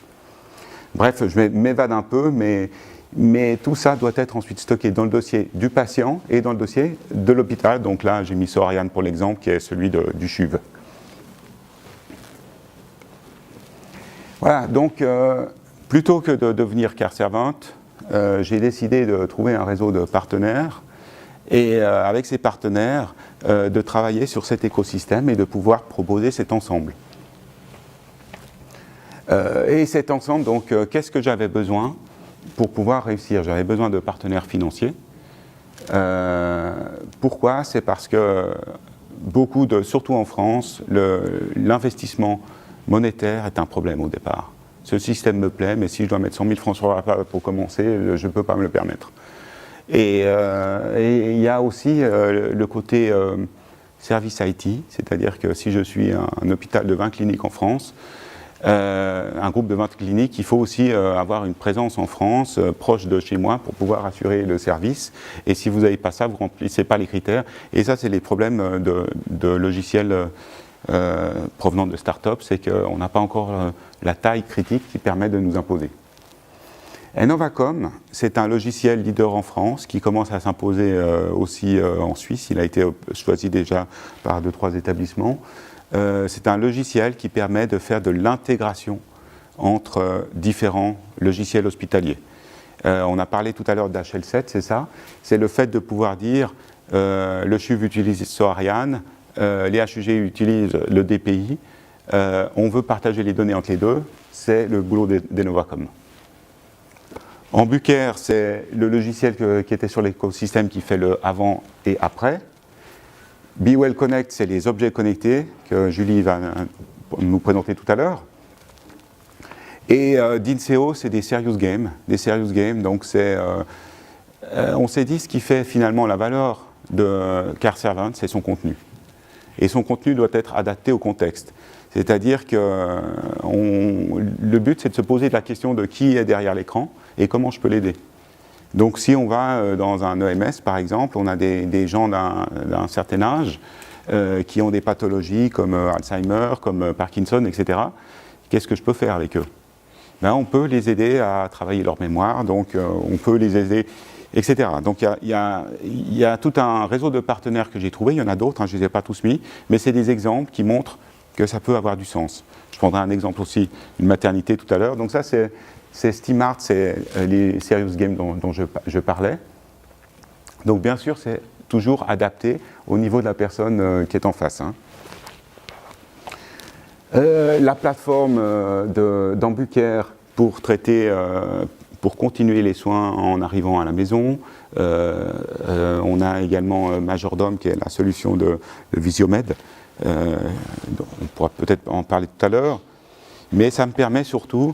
Speaker 1: Bref, je m'évade un peu, mais tout ça doit être ensuite stocké dans le dossier du patient et dans le dossier de l'hôpital. Donc là, j'ai mis Soariane pour l'exemple, qui est celui du CHUV. Voilà, donc plutôt que de devenir care servant, j'ai décidé de trouver un réseau de partenaires et avec ces partenaires, de travailler sur cet écosystème et de pouvoir proposer cet ensemble. Et cet ensemble, donc, qu'est-ce que j'avais besoin pour pouvoir réussir? J'avais besoin de partenaires financiers. Pourquoi? C'est parce que surtout en France, l'investissement monétaire est un problème au départ. Ce système me plaît, mais si je dois mettre 100 000 francs sur la table pour commencer, je ne peux pas me le permettre. Et il y a aussi le côté service IT, c'est-à-dire que si je suis un hôpital de 20 cliniques en France, un groupe de 20 cliniques, il faut aussi avoir une présence en France, proche de chez moi, pour pouvoir assurer le service. Et si vous n'avez pas ça, vous ne remplissez pas les critères. Et ça, c'est les problèmes de logiciels provenant de start-up, c'est qu'on n'a pas encore la taille critique qui permet de nous imposer. Novacom, c'est un logiciel leader en France qui commence à s'imposer aussi en Suisse. Il a été choisi déjà par 2-3 établissements. C'est un logiciel qui permet de faire de l'intégration entre différents logiciels hospitaliers. On a parlé tout à l'heure d'HL7, c'est ça. C'est le fait de pouvoir dire le CHUV utilise Soariane, les HUG utilisent le DPI, on veut partager les données entre les deux, c'est le boulot des Novacom. Ambucare, c'est le logiciel qui était sur l'écosystème qui fait le avant et après. BeWell Connect, c'est les objets connectés que Julie va nous présenter tout à l'heure. Et Dinseo, c'est des serious games. Donc on s'est dit ce qui fait finalement la valeur de care servant, c'est son contenu. Et son contenu doit être adapté au contexte. C'est-à-dire que le but, c'est de se poser la question de qui est derrière l'écran et comment je peux l'aider. Donc si on va dans un EMS, par exemple, on a des gens d'un certain âge qui ont des pathologies comme Alzheimer, comme Parkinson, etc. Qu'est-ce que je peux faire avec eux? On peut les aider à travailler leur mémoire, donc on peut les aider, etc. Donc il y a tout un réseau de partenaires que j'ai trouvé, il y en a d'autres, je ne les ai pas tous mis, mais c'est des exemples qui montrent que ça peut avoir du sens. Je prendrai un exemple aussi, une maternité tout à l'heure. Donc ça, c'est SteamArt, c'est les serious games dont je parlais. Donc bien sûr, c'est toujours adapté au niveau de la personne qui est en face. La plateforme d'Ambucare pour traiter, pour continuer les soins en arrivant à la maison. On a également Majordome, qui est la solution de Visiomed. On pourra peut-être en parler tout à l'heure. Mais ça me permet surtout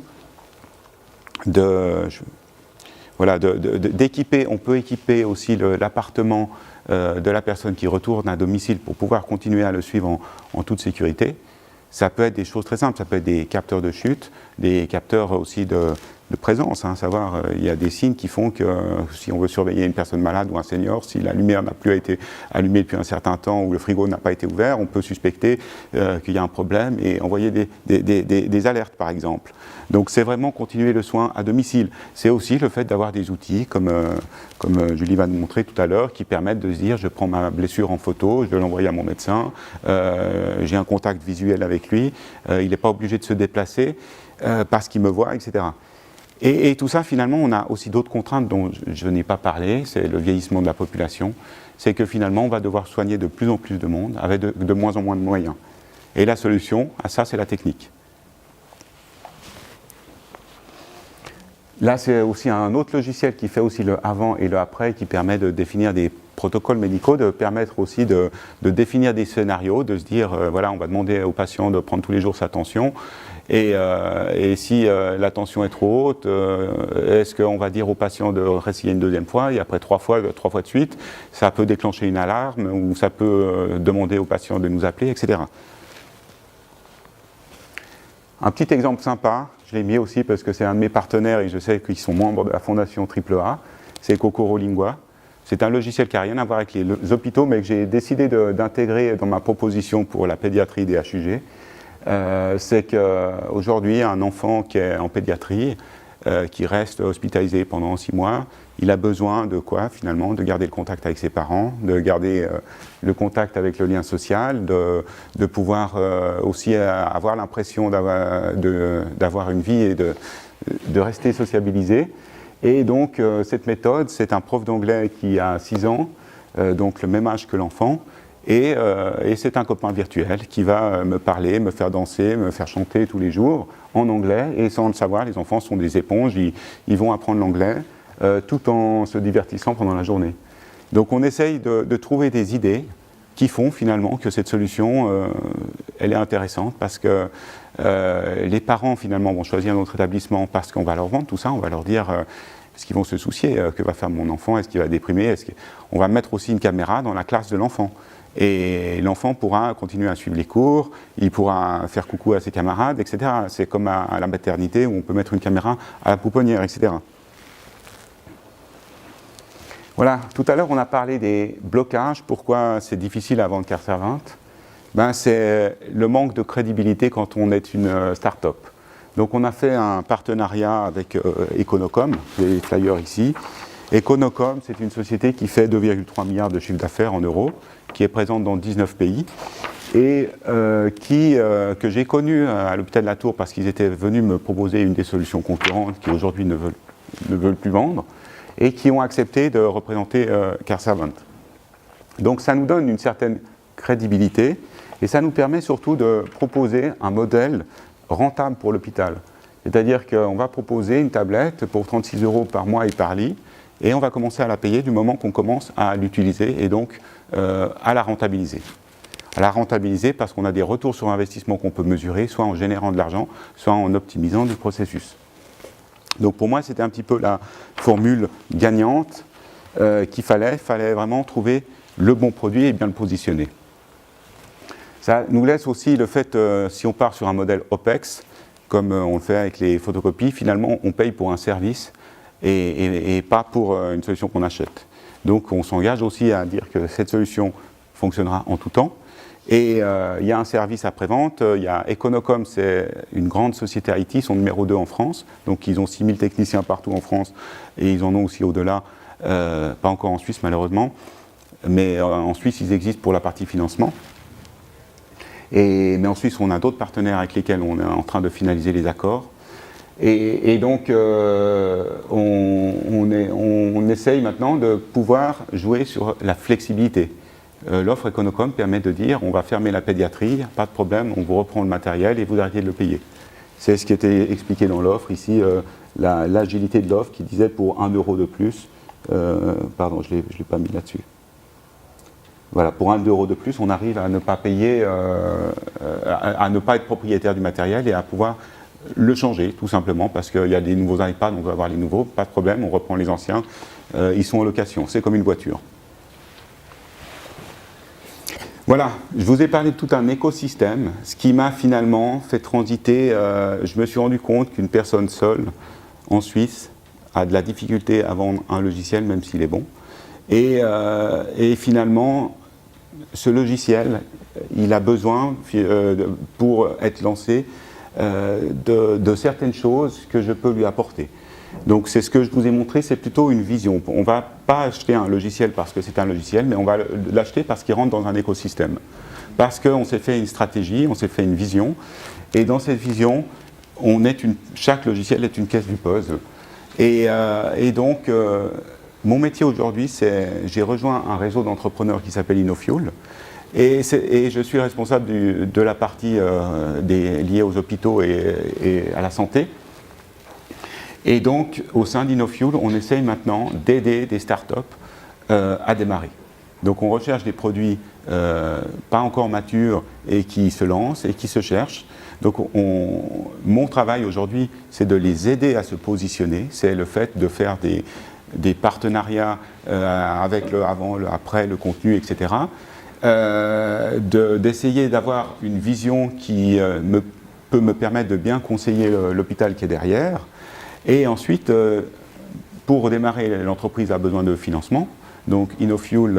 Speaker 1: d'équiper, on peut équiper aussi l'appartement de la personne qui retourne à domicile pour pouvoir continuer à le suivre en toute sécurité. Ça peut être des choses très simples, ça peut être des capteurs de chute, des capteurs aussi présence, hein, savoir il y a des signes qui font que si on veut surveiller une personne malade ou un senior, si la lumière n'a plus été allumée depuis un certain temps ou le frigo n'a pas été ouvert, on peut suspecter qu'il y a un problème et envoyer des alertes par exemple. Donc c'est vraiment continuer le soin à domicile. C'est aussi le fait d'avoir des outils comme Julie va nous montrer tout à l'heure qui permettent de se dire je prends ma blessure en photo, je vais l'envoyer à mon médecin, j'ai un contact visuel avec lui, il n'est pas obligé de se déplacer parce qu'il me voit, etc. Et tout ça, finalement, on a aussi d'autres contraintes dont je n'ai pas parlé, c'est le vieillissement de la population, c'est que finalement, on va devoir soigner de plus en plus de monde avec de moins en moins de moyens. Et la solution à ça, c'est la technique. Là, c'est aussi un autre logiciel qui fait aussi le avant et le après, qui permet de définir des protocoles médicaux, de permettre aussi de définir des scénarios, de se dire, voilà, on va demander au patient de prendre tous les jours sa tension, et si la tension est trop haute, est-ce qu'on va dire au patient de réessayer une deuxième fois, et après trois fois de suite, ça peut déclencher une alarme, ou ça peut demander au patient de nous appeler, etc. Un petit exemple sympa, je l'ai mis aussi parce que c'est un de mes partenaires et je sais qu'ils sont membres de la fondation AAA, c'est Kokoro Lingua. C'est un logiciel qui n'a rien à voir avec les hôpitaux, mais que j'ai décidé d'intégrer dans ma proposition pour la pédiatrie des HUG. C'est qu'aujourd'hui, un enfant qui est en pédiatrie, qui reste hospitalisé pendant 6 mois, il a besoin de quoi finalement? De garder le contact avec ses parents, de garder le contact avec le lien social, de pouvoir aussi avoir l'impression d'avoir une vie et de rester sociabilisé. Et donc cette méthode, c'est un prof d'anglais qui a 6 ans, donc le même âge que l'enfant, et c'est un copain virtuel qui va me parler, me faire danser, me faire chanter tous les jours en anglais, et sans le savoir, les enfants sont des éponges, ils vont apprendre l'anglais tout en se divertissant pendant la journée. Donc on essaye de trouver des idées qui font finalement que cette solution, elle est intéressante, parce que les parents finalement vont choisir notre établissement parce qu'on va leur vendre tout ça, on va leur dire est-ce qu'ils vont se soucier, que va faire mon enfant, est-ce qu'il va déprimer, on va mettre aussi une caméra dans la classe de l'enfant. Et l'enfant pourra continuer à suivre les cours, il pourra faire coucou à ses camarades, etc. C'est comme à la maternité où on peut mettre une caméra à la pouponnière, etc. Voilà, tout à l'heure on a parlé des blocages, pourquoi c'est difficile à vendre CareServant. C'est le manque de crédibilité quand on est une start-up. Donc on a fait un partenariat avec Econocom, les flyers ici. Econocom, c'est une société qui fait 2,3 milliards de chiffre d'affaires en euros, qui est présente dans 19 pays, et que j'ai connu à l'hôpital de la Tour parce qu'ils étaient venus me proposer une des solutions concurrentes qui aujourd'hui ne veulent plus vendre, et qui ont accepté de représenter CareServant. Donc ça nous donne une certaine crédibilité, et ça nous permet surtout de proposer un modèle rentable pour l'hôpital. C'est-à-dire qu'on va proposer une tablette pour 36 € par mois et par lit, et on va commencer à la payer du moment qu'on commence à l'utiliser, et donc à la rentabiliser. À la rentabiliser parce qu'on a des retours sur investissement qu'on peut mesurer, soit en générant de l'argent, soit en optimisant du processus. Donc pour moi, c'était un petit peu la formule gagnante qu'il fallait vraiment trouver le bon produit et bien le positionner. Ça nous laisse aussi le fait, si on part sur un modèle OPEX, comme on le fait avec les photocopies, finalement on paye pour un service et pas pour une solution qu'on achète. Donc on s'engage aussi à dire que cette solution fonctionnera en tout temps. Et il y a un service après-vente, il y a Econocom, c'est une grande société IT, ils sont numéro 2 en France, donc ils ont 6000 techniciens partout en France, et ils en ont aussi au-delà, pas encore en Suisse malheureusement, mais en Suisse ils existent pour la partie financement. Mais en Suisse on a d'autres partenaires avec lesquels on est en train de finaliser les accords. Et donc on essaye maintenant de pouvoir jouer sur la flexibilité. L'offre Econocom permet de dire on va fermer la pédiatrie, pas de problème, on vous reprend le matériel et vous arrêtez de le payer. C'est ce qui était expliqué dans l'offre ici, l'agilité de l'offre qui disait pour 1 € de plus, pardon je ne l'ai pas mis là-dessus. Voilà, pour 1 € de plus, on arrive à ne pas payer, à ne pas être propriétaire du matériel et à pouvoir le changer tout simplement parce qu'il y a des nouveaux iPads, on veut avoir les nouveaux, pas de problème, on reprend les anciens, ils sont en location, c'est comme une voiture. Voilà, je vous ai parlé de tout un écosystème, ce qui m'a finalement fait transiter, je me suis rendu compte qu'une personne seule, en Suisse a de la difficulté à vendre un logiciel, même s'il est bon. Et finalement, ce logiciel, il a besoin, pour être lancé, de certaines choses que je peux lui apporter. Donc c'est ce que je vous ai montré, c'est plutôt une vision. On ne va pas acheter un logiciel parce que c'est un logiciel, mais on va l'acheter parce qu'il rentre dans un écosystème. Parce qu'on s'est fait une stratégie, on s'est fait une vision, et dans cette vision, chaque logiciel est une pièce du puzzle. Et donc, mon métier aujourd'hui, j'ai rejoint un réseau d'entrepreneurs qui s'appelle InnoFuel, et je suis responsable de la partie liée aux hôpitaux et à la santé. Et donc, au sein d'InnoFuel, on essaye maintenant d'aider des startups à démarrer. Donc, on recherche des produits pas encore matures et qui se lancent et qui se cherchent. Donc, mon travail aujourd'hui, c'est de les aider à se positionner. C'est le fait de faire des partenariats avec le avant, le après, le contenu, etc. D'essayer d'avoir une vision qui peut me permettre de bien conseiller l'hôpital qui est derrière. Et ensuite, pour démarrer, l'entreprise a besoin de financement. Donc InnoFuel,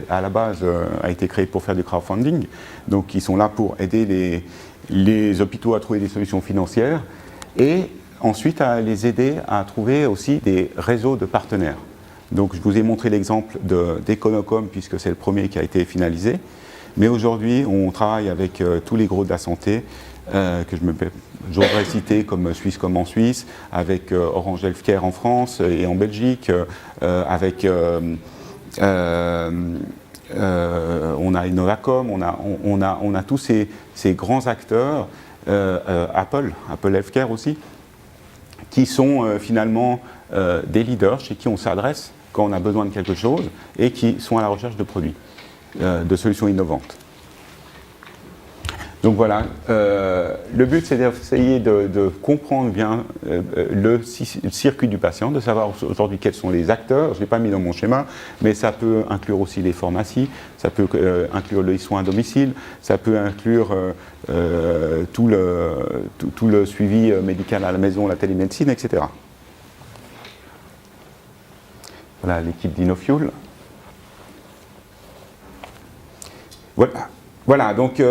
Speaker 1: à la base, a été créé pour faire du crowdfunding. Donc ils sont là pour aider les hôpitaux à trouver des solutions financières et ensuite à les aider à trouver aussi des réseaux de partenaires. Donc je vous ai montré l'exemple d'Econocom puisque c'est le premier qui a été finalisé. Mais aujourd'hui, on travaille avec tous les gros de la santé que j'aurais cité comme Swisscom en Suisse, avec Orange Healthcare en France et en Belgique, avec on a Innovacom, on a tous ces grands acteurs, Apple Healthcare aussi, qui sont finalement des leaders chez qui on s'adresse quand on a besoin de quelque chose et qui sont à la recherche de produits, de solutions innovantes. Donc voilà, le but c'est d'essayer de comprendre bien le circuit du patient, de savoir aujourd'hui quels sont les acteurs. Je ne l'ai pas mis dans mon schéma, mais ça peut inclure aussi les pharmacies, ça peut inclure les soins à domicile, ça peut inclure tout le suivi médical à la maison, la télémédecine, etc. Voilà l'équipe d'InnoFuel. Voilà donc...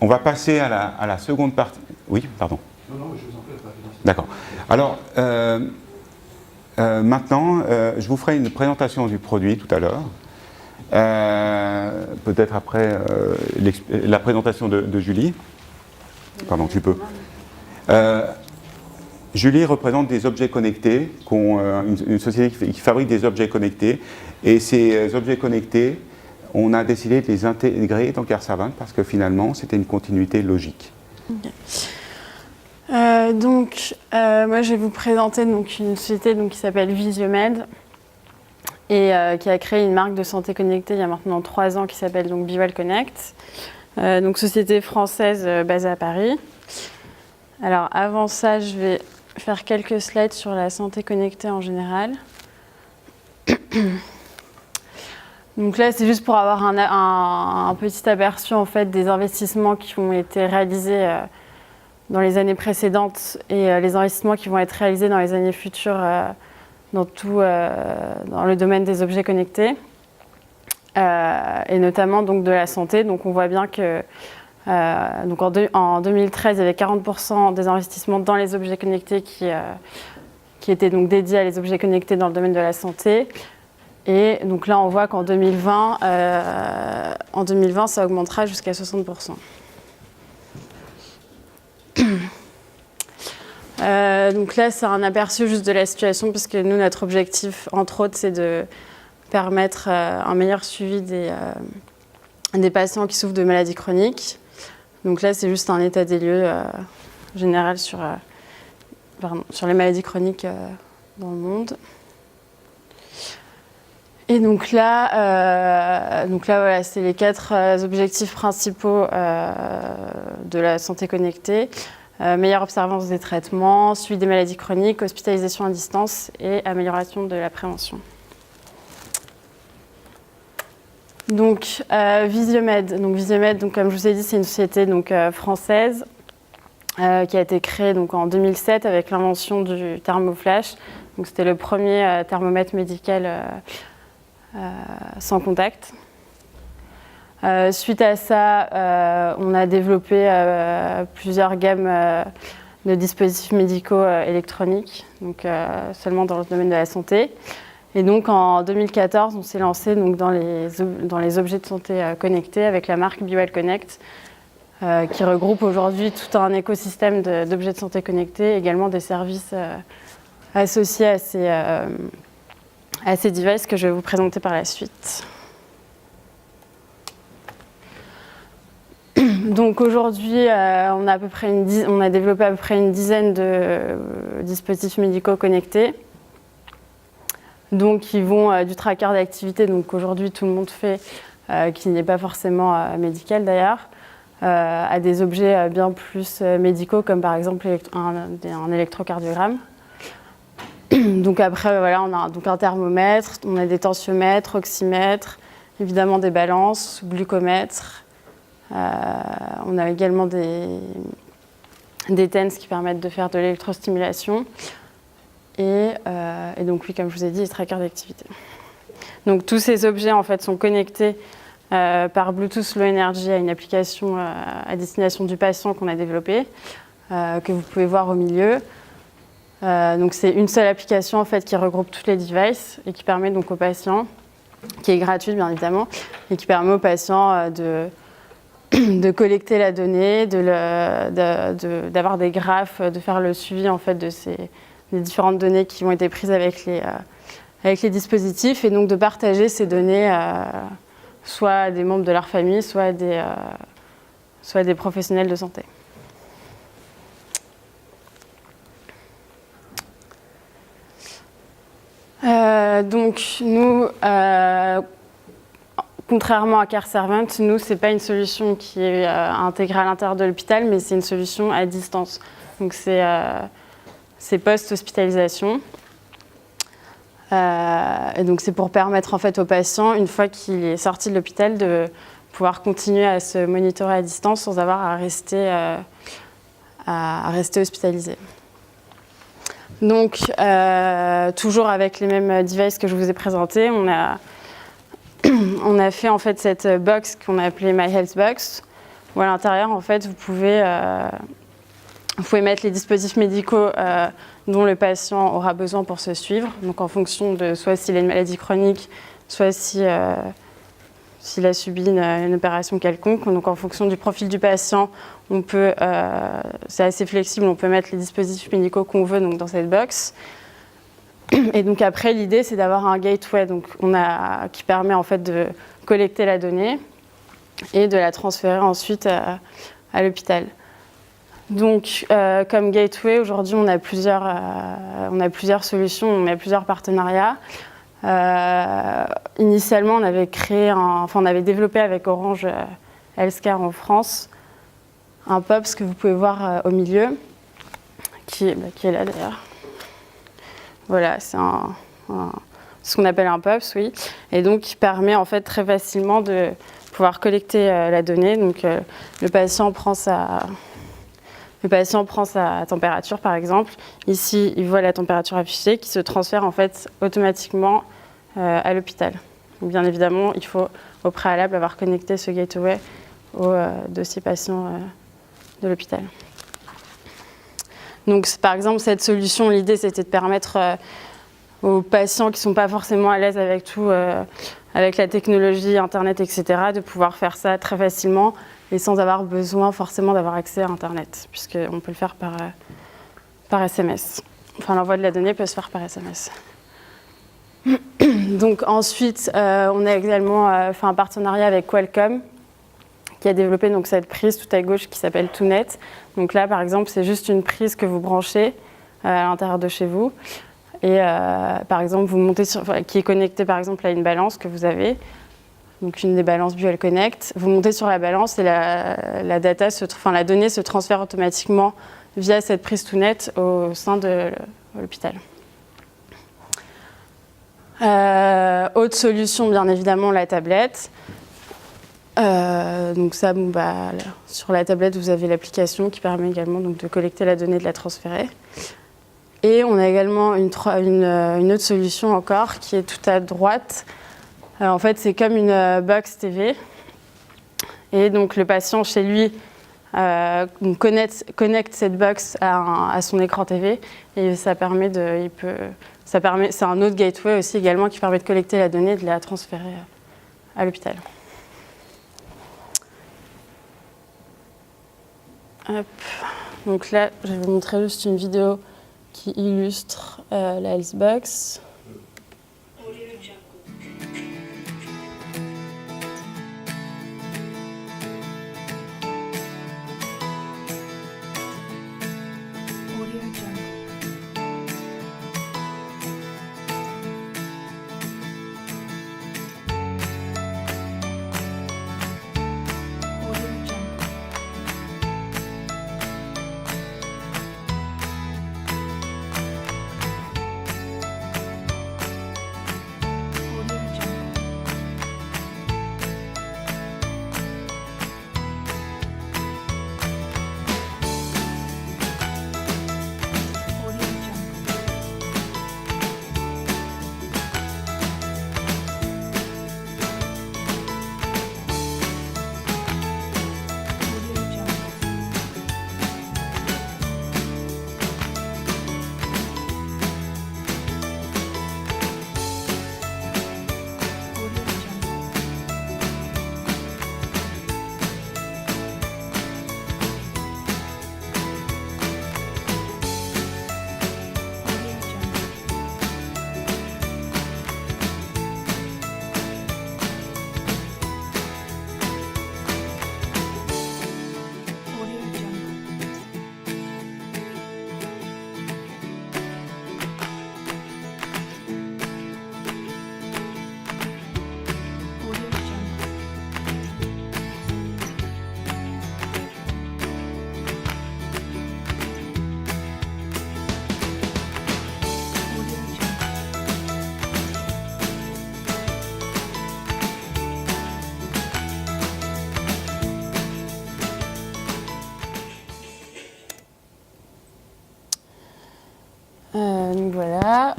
Speaker 1: on va passer à la seconde partie. Oui, pardon.
Speaker 2: Non, je vous en prie, pas fini.
Speaker 1: D'accord. Alors, maintenant, je vous ferai une présentation du produit tout à l'heure. Peut-être après la présentation de Julie. Pardon, tu peux. Julie représente des objets connectés, une société qui fabrique des objets connectés. Et ces objets connectés, on a décidé de les intégrer dans CareServant parce que finalement, c'était une continuité logique.
Speaker 3: Okay. Moi, je vais vous présenter une société qui s'appelle Visiomed et qui a créé une marque de santé connectée il y a maintenant 3 ans qui s'appelle BeWell Connect. Société française basée à Paris. Alors, avant ça, je vais faire quelques slides sur la santé connectée en général. Donc là, c'est juste pour avoir un petit aperçu en fait, des investissements qui ont été réalisés dans les années précédentes et les investissements qui vont être réalisés dans les années futures dans le domaine des objets connectés et notamment donc, de la santé. Donc on voit bien que en 2013, il y avait 40% des investissements dans les objets connectés qui étaient donc dédiés à les objets connectés dans le domaine de la santé. Et donc là, on voit qu'en 2020, ça augmentera jusqu'à 60%. Donc là, c'est un aperçu juste de la situation, parce que nous, notre objectif, entre autres, c'est de permettre un meilleur suivi des patients qui souffrent de maladies chroniques. Donc là, c'est juste un état des lieux général sur les maladies chroniques dans le monde. Et donc là voilà, c'est les 4 objectifs principaux de la santé connectée. Meilleure observance des traitements, suivi des maladies chroniques, hospitalisation à distance et amélioration de la prévention. Donc Visiomed, comme je vous ai dit, c'est une société française qui a été créé donc, en 2007 avec l'invention du thermoflash. Donc, c'était le premier thermomètre médical sans contact. Suite à ça, on a développé plusieurs gammes de dispositifs médicaux électroniques, donc seulement dans le domaine de la santé. Et donc en 2014, on s'est lancé donc, dans les objets de santé connectés avec la marque BeWell Connect, qui regroupe aujourd'hui tout un écosystème d'objets de santé connectés, également des services associés à ces devices que je vais vous présenter par la suite. Donc aujourd'hui, on a développé à peu près une dizaine de dispositifs médicaux connectés. Donc qui vont du tracker d'activité, donc aujourd'hui tout le monde fait, qui n'est pas forcément médical d'ailleurs, à des objets bien plus médicaux comme par exemple un électrocardiogramme. Donc après voilà, on a donc un thermomètre, on a des tensiomètres, oxymètres, évidemment des balances, glucomètres. On a également des TENS qui permettent de faire de l'électrostimulation. Et donc oui, comme je vous ai dit, les trackers d'activité. Donc tous ces objets en fait sont connectés par Bluetooth Low Energy à une application à destination du patient qu'on a développée, que vous pouvez voir au milieu. Donc c'est une seule application en fait qui regroupe tous les devices et qui permet donc aux patients, qui est gratuite bien évidemment, et qui permet aux patients de collecter la donnée, d'avoir des graphes, de faire le suivi en fait des différentes données qui ont été prises avec les dispositifs et donc de partager ces données soit à des membres de leur famille, soit à des professionnels de santé. Donc nous, contrairement à CareServant, nous, ce n'est pas une solution qui est intégrée à l'intérieur de l'hôpital, mais c'est une solution à distance. Donc c'est post-hospitalisation. Et donc c'est pour permettre en fait au patient, une fois qu'il est sorti de l'hôpital, de pouvoir continuer à se monitorer à distance sans avoir à rester hospitalisé. Donc toujours avec les mêmes devices que je vous ai présentés, on a fait en fait cette box qu'on a appelée My Health Box, où à l'intérieur en fait vous pouvez mettre les dispositifs médicaux dont le patient aura besoin pour se suivre, donc en fonction de soit s'il a une maladie chronique, soit s'il a subi une opération quelconque. Donc en fonction du profil du patient, c'est assez flexible, on peut mettre les dispositifs médicaux qu'on veut donc, dans cette box. Et donc après, l'idée, c'est d'avoir un gateway qui permet en fait de collecter la donnée et de la transférer ensuite à l'hôpital. Donc, comme gateway, aujourd'hui, on a plusieurs solutions, on a plusieurs partenariats. Initialement, on avait développé avec Orange Healthcare en France un POPS que vous pouvez voir au milieu, qui est là d'ailleurs. Voilà, c'est ce qu'on appelle un POPS, oui, et donc qui permet en fait très facilement de pouvoir collecter la donnée. Donc, le patient prend sa température, par exemple. Ici, il voit la température affichée qui se transfère en fait automatiquement à l'hôpital. Bien évidemment, il faut au préalable avoir connecté ce gateway au dossier patient de l'hôpital. Donc, par exemple, cette solution, l'idée, c'était de permettre aux patients qui ne sont pas forcément à l'aise avec tout, avec la technologie, Internet, etc., de pouvoir faire ça très facilement et sans avoir besoin forcément d'avoir accès à Internet, puisqu'on peut le faire par SMS. Enfin, l'envoi de la donnée peut se faire par SMS. Donc ensuite, on a également fait un partenariat avec Qualcomm, qui a développé donc, cette prise tout à gauche qui s'appelle ToNet. Donc là, par exemple, c'est juste une prise que vous branchez à l'intérieur de chez vous. Et par exemple, qui est connectée par exemple à une balance que vous avez, donc une des balances BeWell Connect. Vous montez sur la balance et la donnée se transfère automatiquement via cette prise ToNet au sein de l'hôpital. Autre solution, bien évidemment, la tablette. Donc ça, sur la tablette, vous avez l'application qui permet également donc, de collecter la donnée et de la transférer. Et on a également une autre solution encore qui est tout à droite. En fait, c'est comme une box TV. Et donc le patient chez lui connecte cette box à son écran TV et ça permet c'est un autre gateway aussi également qui permet de collecter la donnée et de la transférer à l'hôpital. Hop. Donc là, je vais vous montrer juste une vidéo qui illustre la Healthbox. Voilà.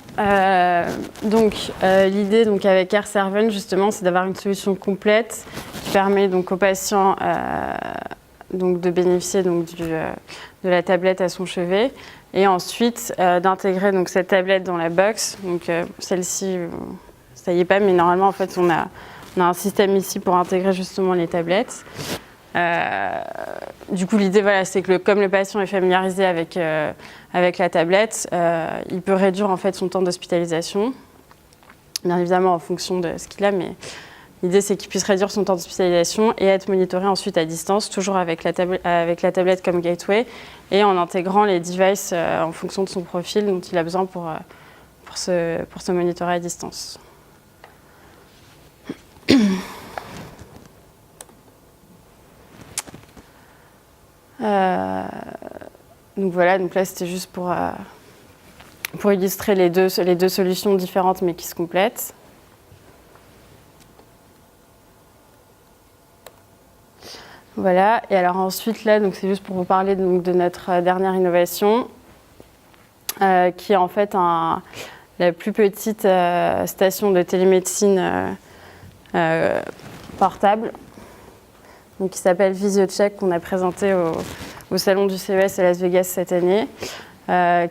Speaker 3: L'idée avec AirServant justement, c'est d'avoir une solution complète qui permet donc aux patients de bénéficier de la tablette à son chevet et ensuite d'intégrer cette tablette dans la box. Donc celle-ci, ça y est pas, mais normalement en fait on a un système ici pour intégrer justement les tablettes. Du coup, l'idée, c'est que comme le patient est familiarisé avec la tablette, il peut réduire en fait son temps d'hospitalisation, bien évidemment en fonction de ce qu'il a, mais l'idée c'est qu'il puisse réduire son temps d'hospitalisation et être monitoré ensuite à distance, toujours avec la tablette comme gateway et en intégrant les devices en fonction de son profil dont il a besoin pour se monitorer à distance. Donc là c'était juste pour illustrer les deux solutions différentes mais qui se complètent. Voilà, et alors ensuite là c'est juste pour vous parler de notre dernière innovation qui est en fait la plus petite station de télémédecine portable. Donc, qui s'appelle VisioCheck, qu'on a présenté au salon du CES à Las Vegas cette année,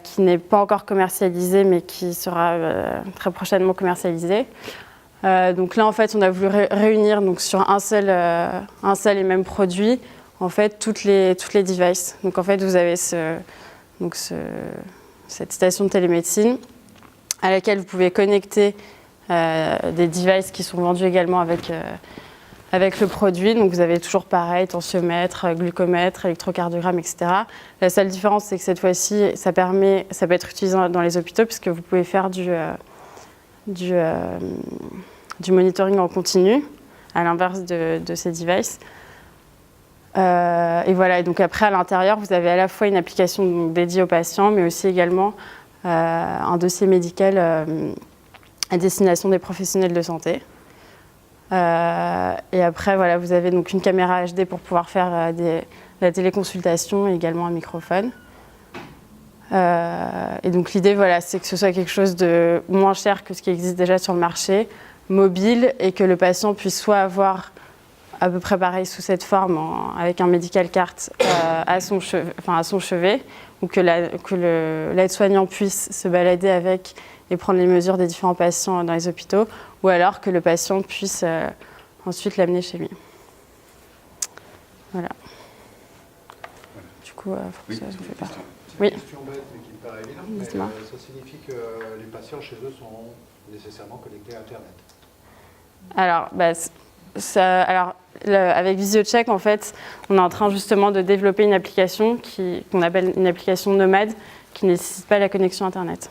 Speaker 3: qui n'est pas encore commercialisé, mais qui sera très prochainement commercialisé. Donc là, en fait, on a voulu réunir sur un seul et même produit, en fait, toutes les devices. Donc en fait, vous avez cette station de télémédecine à laquelle vous pouvez connecter des devices qui sont vendus également avec le produit. Donc vous avez toujours pareil, tensiomètre, glucomètre, électrocardiogramme, etc. La seule différence, c'est que cette fois-ci, ça peut être utilisé dans les hôpitaux puisque vous pouvez faire du monitoring en continu, à l'inverse de ces devices. Et voilà, et donc après à l'intérieur, vous avez à la fois une application dédiée aux patients, mais aussi également un dossier médical à destination des professionnels de santé. Et après, voilà, vous avez donc une caméra HD pour pouvoir faire la téléconsultation et également un microphone. Et donc l'idée, voilà, c'est que ce soit quelque chose de moins cher que ce qui existe déjà sur le marché, mobile, et que le patient puisse soit avoir à peu près pareil sous cette forme, avec un medical cart à son chevet, ou que l'aide-soignant puisse se balader avec et prendre les mesures des différents patients dans les hôpitaux, ou alors que le patient puisse ensuite l'amener chez lui. Voilà. Du coup,
Speaker 1: Oui,
Speaker 3: ça vous fait part.
Speaker 4: C'est
Speaker 3: Oui.
Speaker 4: une question bête mais qui me paraît évidente, mais
Speaker 3: Dites-moi.
Speaker 4: ça signifie que les patients chez eux sont nécessairement connectés à Internet.
Speaker 3: Alors, avec VisioCheck, en fait, on est en train justement de développer une application qu'on appelle une application nomade qui ne nécessite pas la connexion Internet.